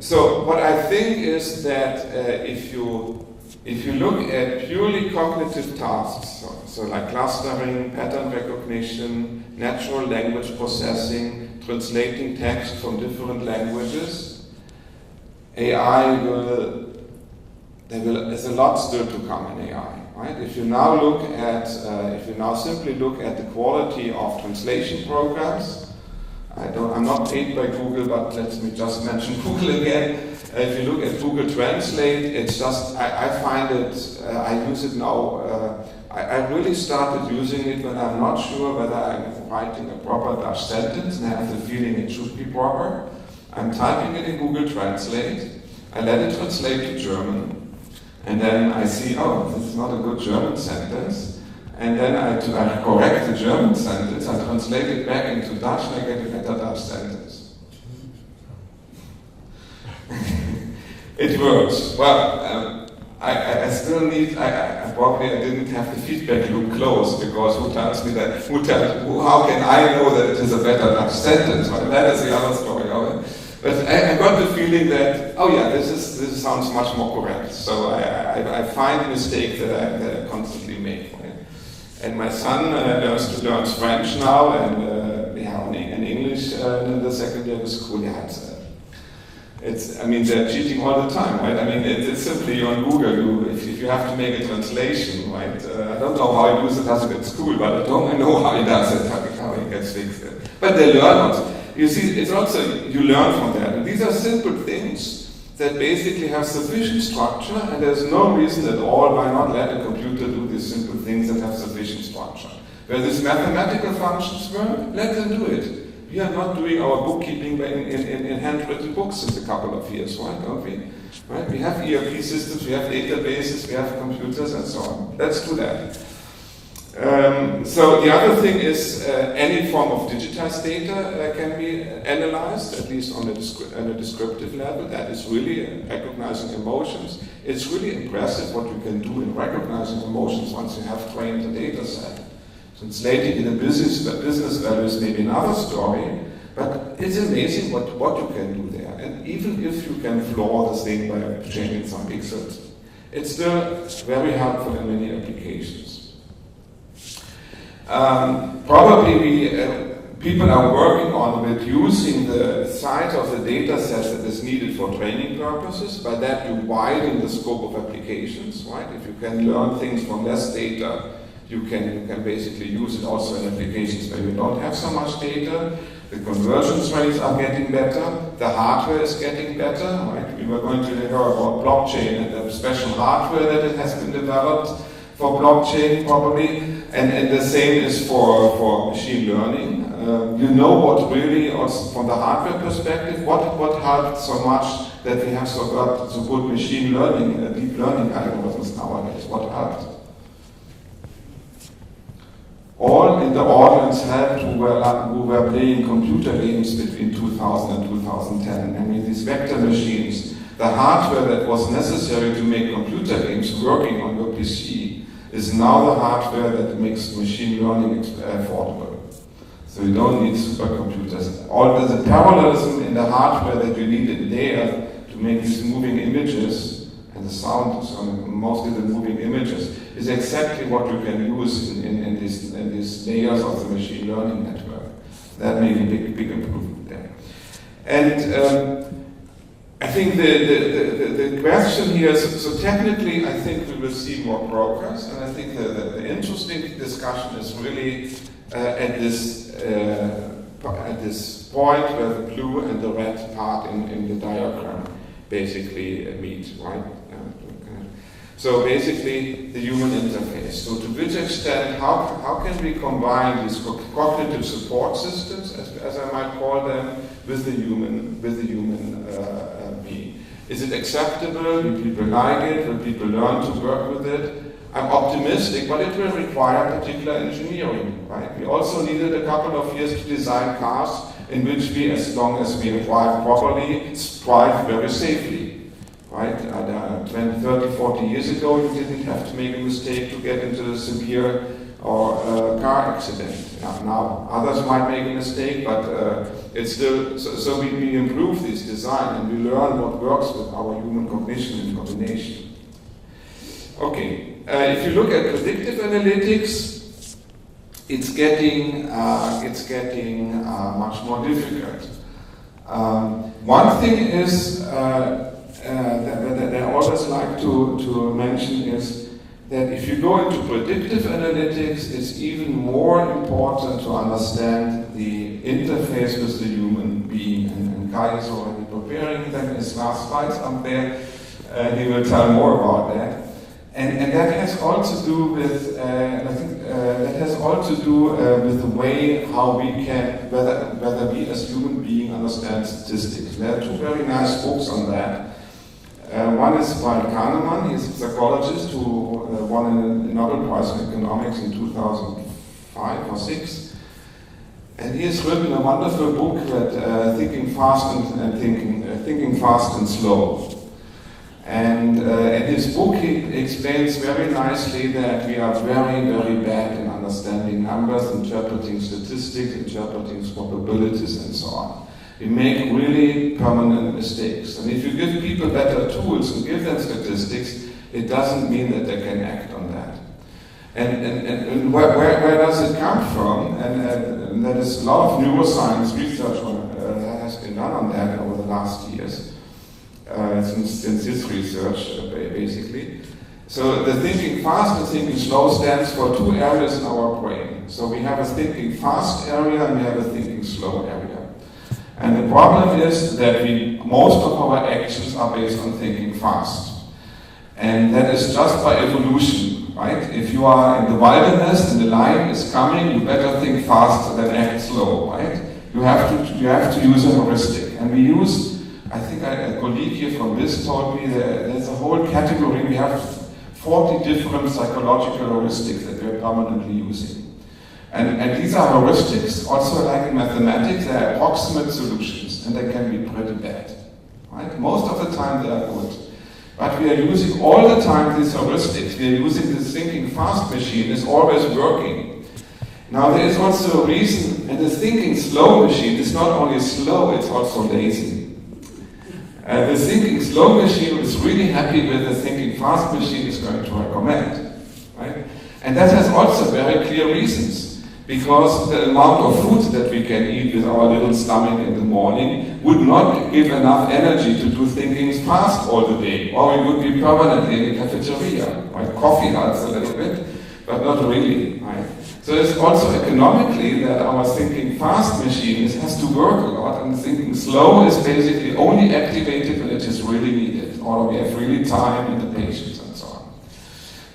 So what I think is that if you look at purely cognitive tasks, so like clustering, pattern recognition, natural language processing, translating text from different languages, AI will there's a lot still to come in AI, right? If you now look at, if you now simply look at the quality of translation programs, I'm not paid by Google, but let me just mention Google again. If you look at Google Translate, it's just, I find it, I use it now, I really started using it when I'm not sure whether I'm writing a proper Dutch sentence and I have the feeling it should be proper. I'm typing it in Google Translate, I let it translate to German, and then I see, oh, this is not a good German sentence, and then I correct the German sentence, I translate it back into Dutch, and I get a better Dutch sentence. It works. Well, I still need, I probably didn't have the feedback loop closed, because who tells me that, how can I know that it is a better Dutch sentence? Well, that is the other story of it. But I got the feeling that, oh yeah, this sounds much more correct. So I find mistakes that I constantly make. Right? And my son learns French now, and in English in the secondary school. Yeah, I mean, they're cheating all the time, right? I mean, it's simply on Google. If you have to make a translation, right? I don't know how he does it at school, but I don't know how he does it, how he gets fixed. But they learn it. You see, it's also, you learn from that. And these are simple things that basically have sufficient structure, and there's no reason at all why not let a computer do these simple things that have sufficient structure. Where these mathematical functions work, let them do it. We are not doing our bookkeeping in handwritten books since a couple of years, right? Don't we? Right? We have ERP systems, we have databases, we have computers, and so on. Let's do that. So the other thing is any form of digitized data can be analyzed, at least on a descriptive level. That is really recognizing emotions. It's really impressive what you can do in recognizing emotions once you have trained a data set. Translating in a business value is maybe another story, but it's amazing what you can do there. And even if you can flaw the thing by changing some pixels, it's still very helpful in many applications. Probably people are working on reducing the size of the data set that is needed for training purposes. By that you widen the scope of applications, right? If you can learn things from less data, you can basically use it also in applications where you don't have so much data. The conversion rates are getting better. The hardware is getting better, right? We were going to hear about blockchain and the special hardware that has been developed for blockchain probably. And the same is for machine learning. You know what really, also from the hardware perspective, what helped so much that we have so good machine learning, deep learning algorithms nowadays? What helped? All in the audience helped who were playing computer games between 2000 and 2010. I mean, these vector machines, the hardware that was necessary to make computer games working on your PC is now the hardware that makes machine learning affordable. So you don't need supercomputers. All the parallelism in the hardware that you need in there to make these moving images, and the sound is mostly the moving images, is exactly what you can use in these layers of the machine learning network. That may be a big improvement there. And I think the question here is, so technically I think we will see more progress, and I think the interesting discussion is really at this point where the blue and the red part in the diagram basically meet, right? So basically the human interface. So to which extent, how can we combine these cognitive support systems, as I might call them, with the human being? Is it acceptable? Will people like it? Will people learn to work with it? I'm optimistic, but it will require particular engineering, right? We also needed a couple of years to design cars in which we, as long as we drive properly, drive very safely. Right? 20, 30, 40 years ago, you didn't have to make a mistake to get into a severe or car accident. Now, others might make a mistake, but it's still, so we improve this design and we learn what works with our human cognition and combination. Okay, if you look at predictive analytics, it's getting much more difficult. One thing is that I always like to mention is that if you go into predictive analytics, it's even more important to understand the interface with the human being. And Kai is already preparing them, his last slides up there. He will tell more about that. And that has all to do with, I think that has all to do with the way how we can, whether we as human beings understand statistics. There are two very nice books on that. One is by Kahneman. He's a psychologist who won a Nobel Prize in Economics in 2005 or 6. And he has written a wonderful book that Thinking Fast and Thinking Fast and Slow. And in his book he explains very nicely that we are very, very bad in understanding numbers, interpreting statistics, interpreting probabilities, and so on. We make really permanent mistakes. And if you give people better tools and give them statistics, it doesn't mean that they can act on that. And where does it come from? And there is a lot of neuroscience research that has been done on that over the last years. Since his research, basically. So the thinking fast and thinking slow stands for two areas in our brain. So we have a thinking fast area and we have a thinking slow area. And the problem is that most of our actions are based on thinking fast. And that is just by evolution, right? If you are in the wilderness and the lion is coming, you better think fast than act slow, right? You have to use a heuristic. And we use, I think a colleague here from BIS told me that there's a whole category. We have 40 different psychological heuristics that we're permanently using. And these are heuristics, also like in mathematics, they're approximate solutions, and they can be pretty bad. Right? Most of the time they are good. But we are using all the time these heuristics. We are using this thinking fast machine, it's always working. Now there is also a reason, and the thinking slow machine is not only slow, it's also lazy. The thinking slow machine is really happy with the thinking fast machine is going to recommend. Right? And that has also very clear reasons. Because the amount of food that we can eat with our little stomach in the morning would not give enough energy to do thinking fast all the day. Or we would be permanently in the cafeteria. Right? Coffee helps a little bit, but not really. Right? So it's also economically that our thinking fast machine has to work a lot, and thinking slow is basically only activated when it is really needed, or we have really time and the patience and so on.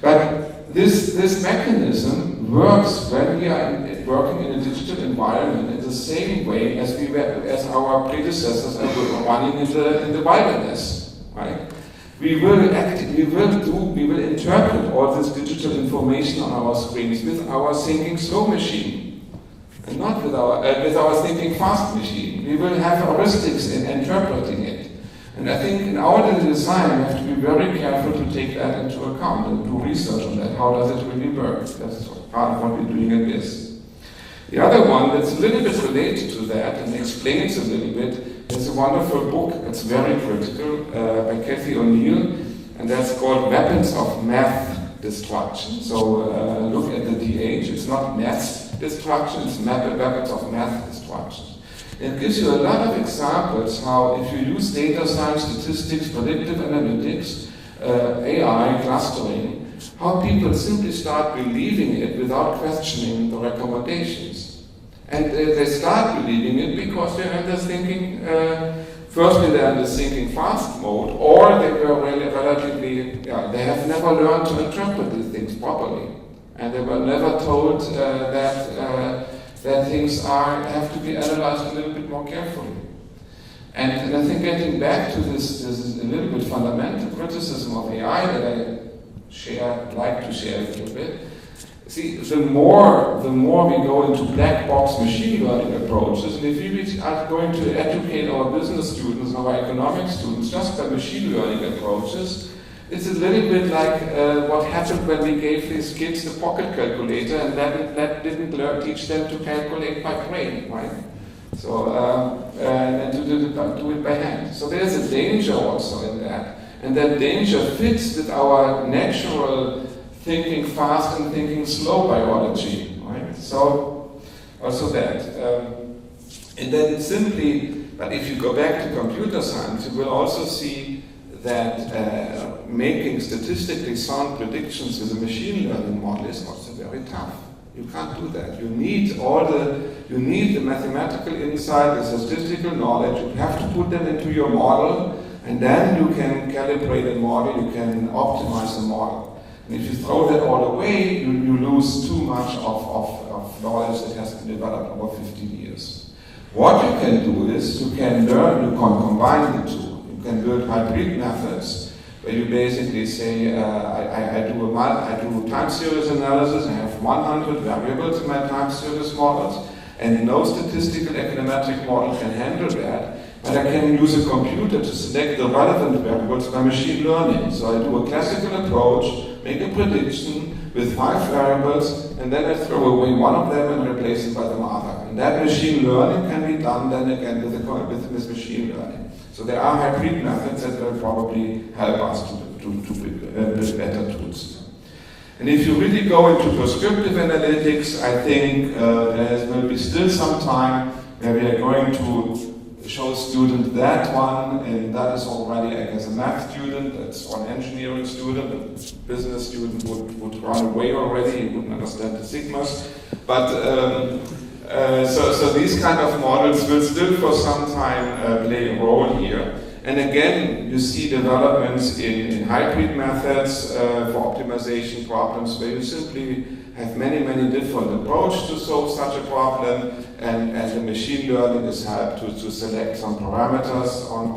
But this mechanism works when we are working in a digital environment in the same way as our predecessors are running in the wilderness, right? We will interpret all this digital information on our screens with our thinking slow machine, and not with our thinking fast machine. We will have heuristics in interpreting it. And I think in our design we have to be very careful to take that into account and do research on that. How does it really work? That's part of what we're doing at BIS. The other one that's a little bit related to that and explains a little bit is a wonderful book, it's very critical, by Cathy O'Neill, and that's called Weapons of Math Destruction. So look at the DH, it's not math destruction, it's weapons of math destruction. It gives you a lot of examples how if you use data science, statistics, predictive analytics, AI, clustering, how people simply start believing it without questioning the recommendations. And they start believing it because they're in this thinking, firstly they're in this thinking fast mode, or they were relatively, they have never learned to interpret these things properly. And they were never told that things have to be analyzed a little bit more carefully. And I think getting back to this a little bit fundamental criticism of AI that I like to share a little bit. See, the more we go into black box machine learning approaches, and if we are going to educate our business students, our economic students, just by machine learning approaches, it's a little bit like what happened when we gave these kids the pocket calculator, and that didn't teach them to calculate by brain, right? So, and to do it by hand. So there's a danger also in that. And that danger fits with our natural thinking fast and thinking slow biology, right? So, also that. And then simply, but if you go back to computer science, you will also see that making statistically sound predictions with a machine learning model is also very tough. You can't do that. You need the mathematical insight, the statistical knowledge. You have to put them into your model, and then you can calibrate a model, you can optimize the model. And if you throw that all away, you lose too much of knowledge that has been developed over 15 years. What you can do is you can combine the two. You can build hybrid methods where you basically say, I do time series analysis, I have 100 variables in my time series models, and no statistical econometric model can handle that, but I can use a computer to select the relevant variables by machine learning. So I do a classical approach, make a prediction with 5 variables, and then I throw away one of them and replace it by the other. And that machine learning can be done then again with machine learning. So there are hybrid methods that will probably help us to build better tools. And if you really go into prescriptive analytics, I think there will be still some time where we are going to show students that one, and that is already, I guess, a math student, that's one engineering student, a business student would run away already, he wouldn't understand the sigmas. But so these kind of models will still for some time play a role here. And again, you see developments in hybrid methods for optimization problems where you simply have many different approaches to solve such a problem, and the machine learning is helped to select some parameters on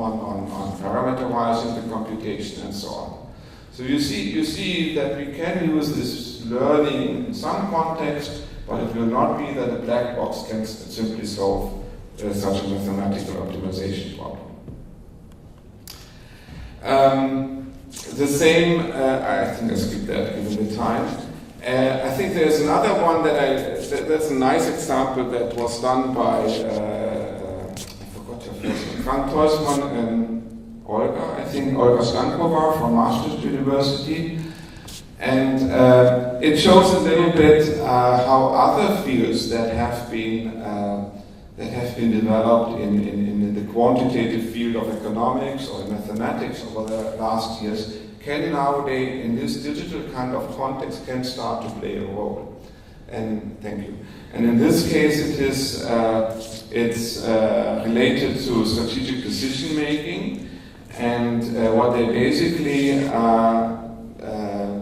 parameterizing the computation and so on. So you see that we can use this learning in some context, but it will not be that a black box can simply solve such a mathematical optimization problem. The same, I think I skipped that given the time. I think there's another one that's a nice example that was done by, I forgot your first name, Frank Teusmann and Olga, I think Olga Stankova from Maastricht University. And it shows a little bit how other fields that have been developed in the quantitative field of economics or mathematics over the last years can nowadays, in this digital kind of context, can start to play a role. And thank you. And in this case, it's related to strategic decision making, and what they basically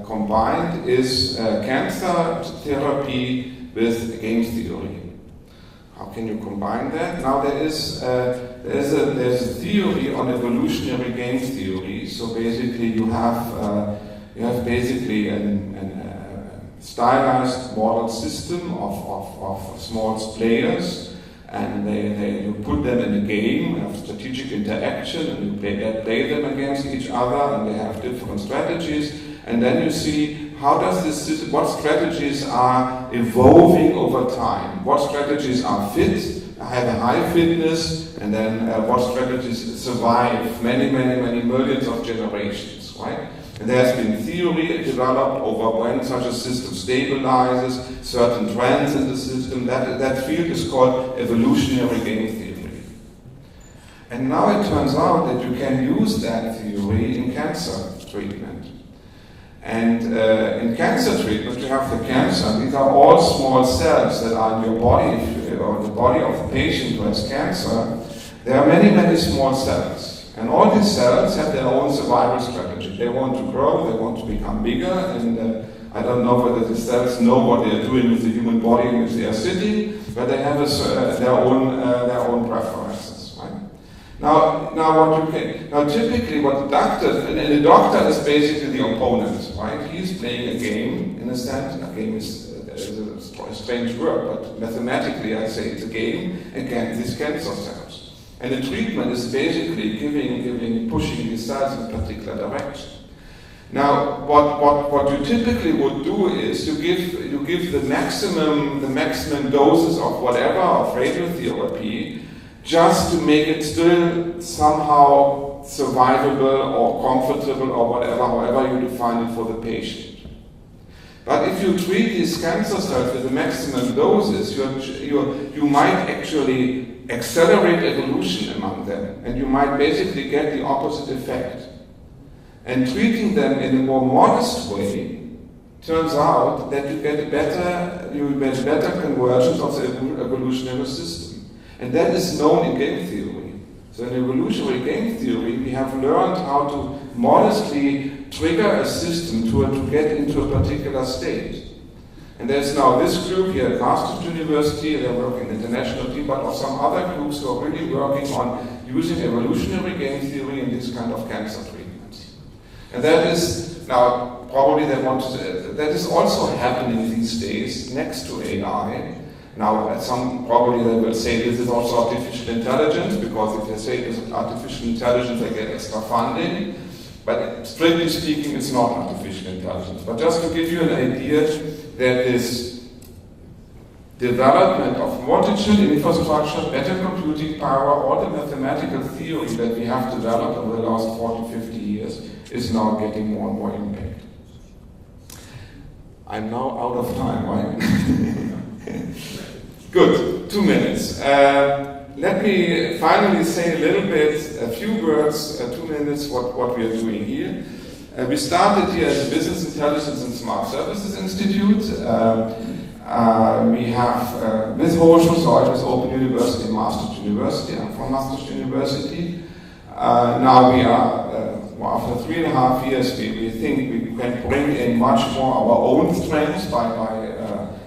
combined is cancer therapy with game theory. How can you combine that? Now there's a theory on evolutionary game theory. So basically you have basically a stylized model system of small players, and you put them in a game of strategic interaction, and you play them against each other, and they have different strategies, and then you see what strategies are evolving over time, what strategies are fit, have a high fitness, and then what strategies survive many millions of generations, right? And there has been theory developed over when such a system stabilizes, certain trends in the system. That field is called evolutionary game theory. And now it turns out that you can use that theory in cancer treatment. And in cancer treatment, you have the cancer. These are all small cells that are in your body, or the body of the patient who has cancer. There are many small cells. And all these cells have their own survival strategy. They want to grow, they want to become bigger, and I don't know whether the cells know what they are doing with the human body in which they are sitting, but they have their own preferences. Right? Now typically what the doctor, and the doctor is basically the opponent, right? He's playing a game, in a sense. A game is a strange word, but mathematically I say it's a game against these cancer cells. And the treatment is basically pushing these cells in a particular direction. Now, what you typically would do is you give the maximum doses of whatever, of radiotherapy, just to make it still somehow survivable or comfortable or whatever, however you define it for the patient. But if you treat these cancer cells with the maximum doses, you might actually accelerate evolution among them, and you might basically get the opposite effect. and treating them in a more modest way, turns out that you get better convergence of the evolutionary system. And that is known in game theory. So in evolutionary game theory, we have learned how to modestly trigger a system to get into a particular state. And there's now this group here at Maastricht University, they're working international team, but also some other groups who are really working on using evolutionary game theory in this kind of cancer treatments. And that is, now probably they want to, that is also happening these days next to AI. Now at some, probably they will say this is also artificial intelligence, because if they say this is artificial intelligence, they get extra funding. But strictly speaking, it's not artificial intelligence. But just to give you an idea, that this development of multitude infrastructure, better computing power, all the mathematical theory that we have developed over the last 40, 50 years is now getting more and more impact. I'm now out of time, right? Good, 2 minutes. Let me finally say a little bit, a few words, 2 minutes, what we are doing here. We started here as a Business Intelligence and Smart Services Institute. We have with Hochschule, with Open University, Maastricht University. I'm from Maastricht University. Now we are, after 3.5 years, we think we can bring in much more our own strengths by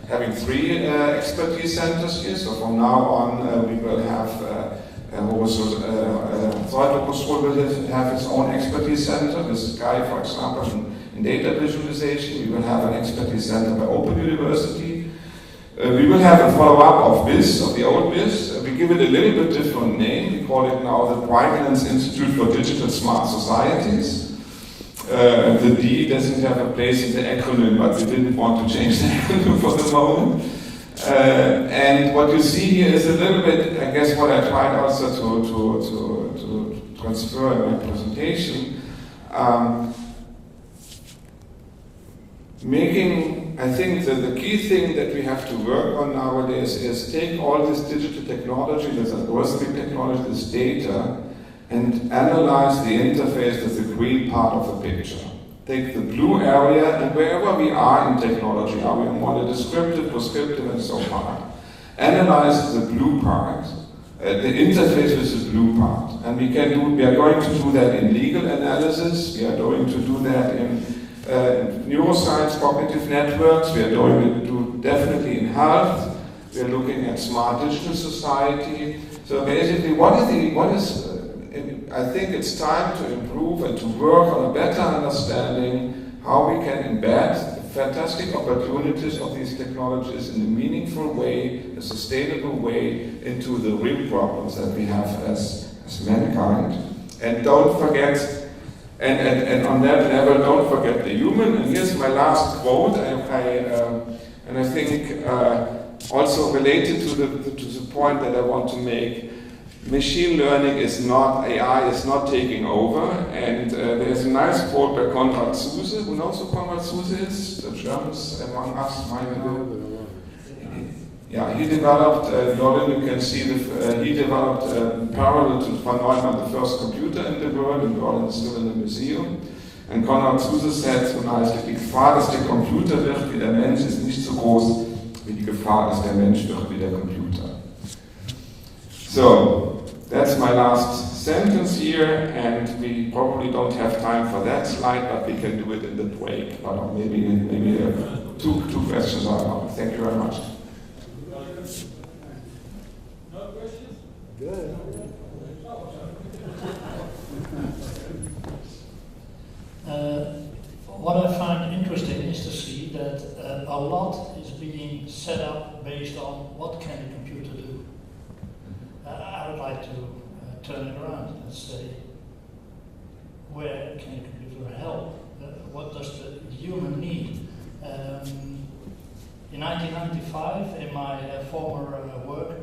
having 3 expertise centers here. So from now on, we will have will have its own expertise center. This guy, for example, in data visualization. We will have an expertise center by Open University. We will have a follow-up of BIS, of the old BIS. We give it a little bit different name. We call it now the Brightlands Institute for Digital Smart Societies. The D doesn't have a place in the acronym, but we didn't want to change the acronym for the moment. And what you see here is a little bit, I guess, what I tried also to transfer in my presentation. I think that the key thing that we have to work on nowadays is take all this digital technology, this algorithmic technology, this data, and analyze the interface as the green part of the picture. Take the blue area, and wherever we are in technology, are we on the descriptive, prescriptive, and so on, analyze the blue part, the interface with the blue part. And we are going to do that in legal analysis, we are going to do that in neuroscience, cognitive networks, we are going to do definitely in health, we are looking at smart digital society. So basically, I think it's time to improve and to work on a better understanding how we can embed the fantastic opportunities of these technologies in a meaningful way, a sustainable way, into the real problems that we have as mankind. And don't forget, and on that level, don't forget the human. And here's my last quote, and I think also related to the point that I want to make. Machine learning is not, AI is not taking over, and there's a nice quote by Konrad Zuse. Who knows who Konrad Zuse is? The Germans among us might know. Yeah, he developed, you can see, he developed parallel to von Neumann, the first computer in the world, and Berlin is still in the museum. And Konrad Zuse said so nicely, die Gefahr, dass der Computer wird wie der Mensch, ist nicht so groß, wie die Gefahr, dass der Mensch wird wie der Computer. So, that's my last sentence here, and we probably don't have time for that slide, but we can do it in the break. But maybe two questions are allowed. Thank you very much. No questions? Good. What I find interesting is to see that a lot is being set up based on what can the computer do. I would like to turn it around and say, where can a computer help? What does the human need? In 1995, in my former work,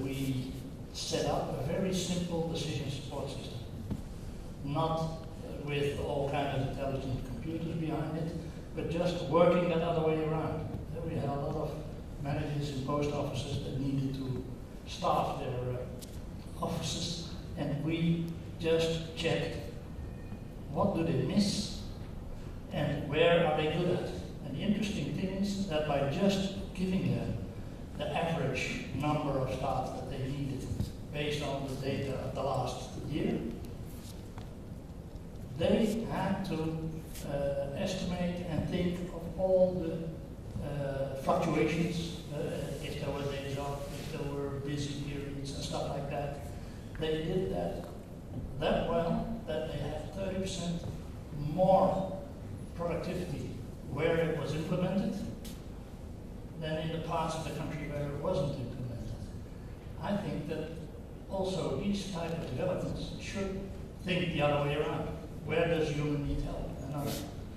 we set up a very simple decision support system. Not with all kinds of intelligent computers behind it, but just working that other way around. We had a lot of managers in post offices that needed to staff their offices, and we just checked what do they miss, and where are they good at. And the interesting thing is that by just giving them the average number of staff that they needed based on the data of the last year, they had to estimate and think of all the fluctuations, if there were days off, if there were busy periods and stuff like that. They did that well that they had 30% more productivity where it was implemented than in the parts of the country where it wasn't implemented. I think that also each type of developments should think the other way around. Where does human need help? And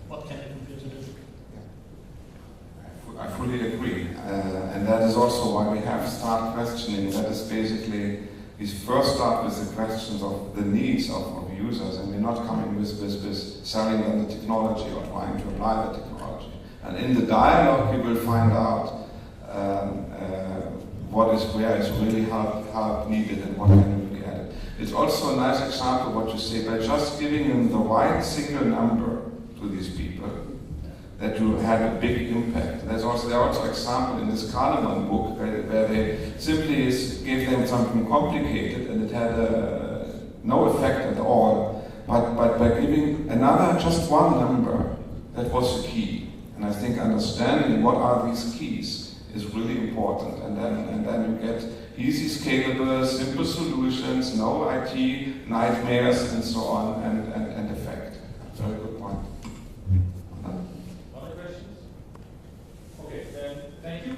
what can the computer do? I fully agree. And that is also why we have start questioning. That is basically, we first start with the questions of the needs of users, and we're not coming with selling them the technology or trying to apply the technology. And in the dialogue, you will find out where is really help needed and what can be added. It's also a nice example what you say, by just giving them the right single number to these people, that you had a big impact. There are also examples in this Kahneman book where they simply gave them something complicated and it had no effect at all. But by giving just one number, that was the key. And I think understanding what are these keys is really important. And then you get easy, scalable, simple solutions, no IT nightmares and so on, and effect. Very good point. Other questions? Okay, then thank you.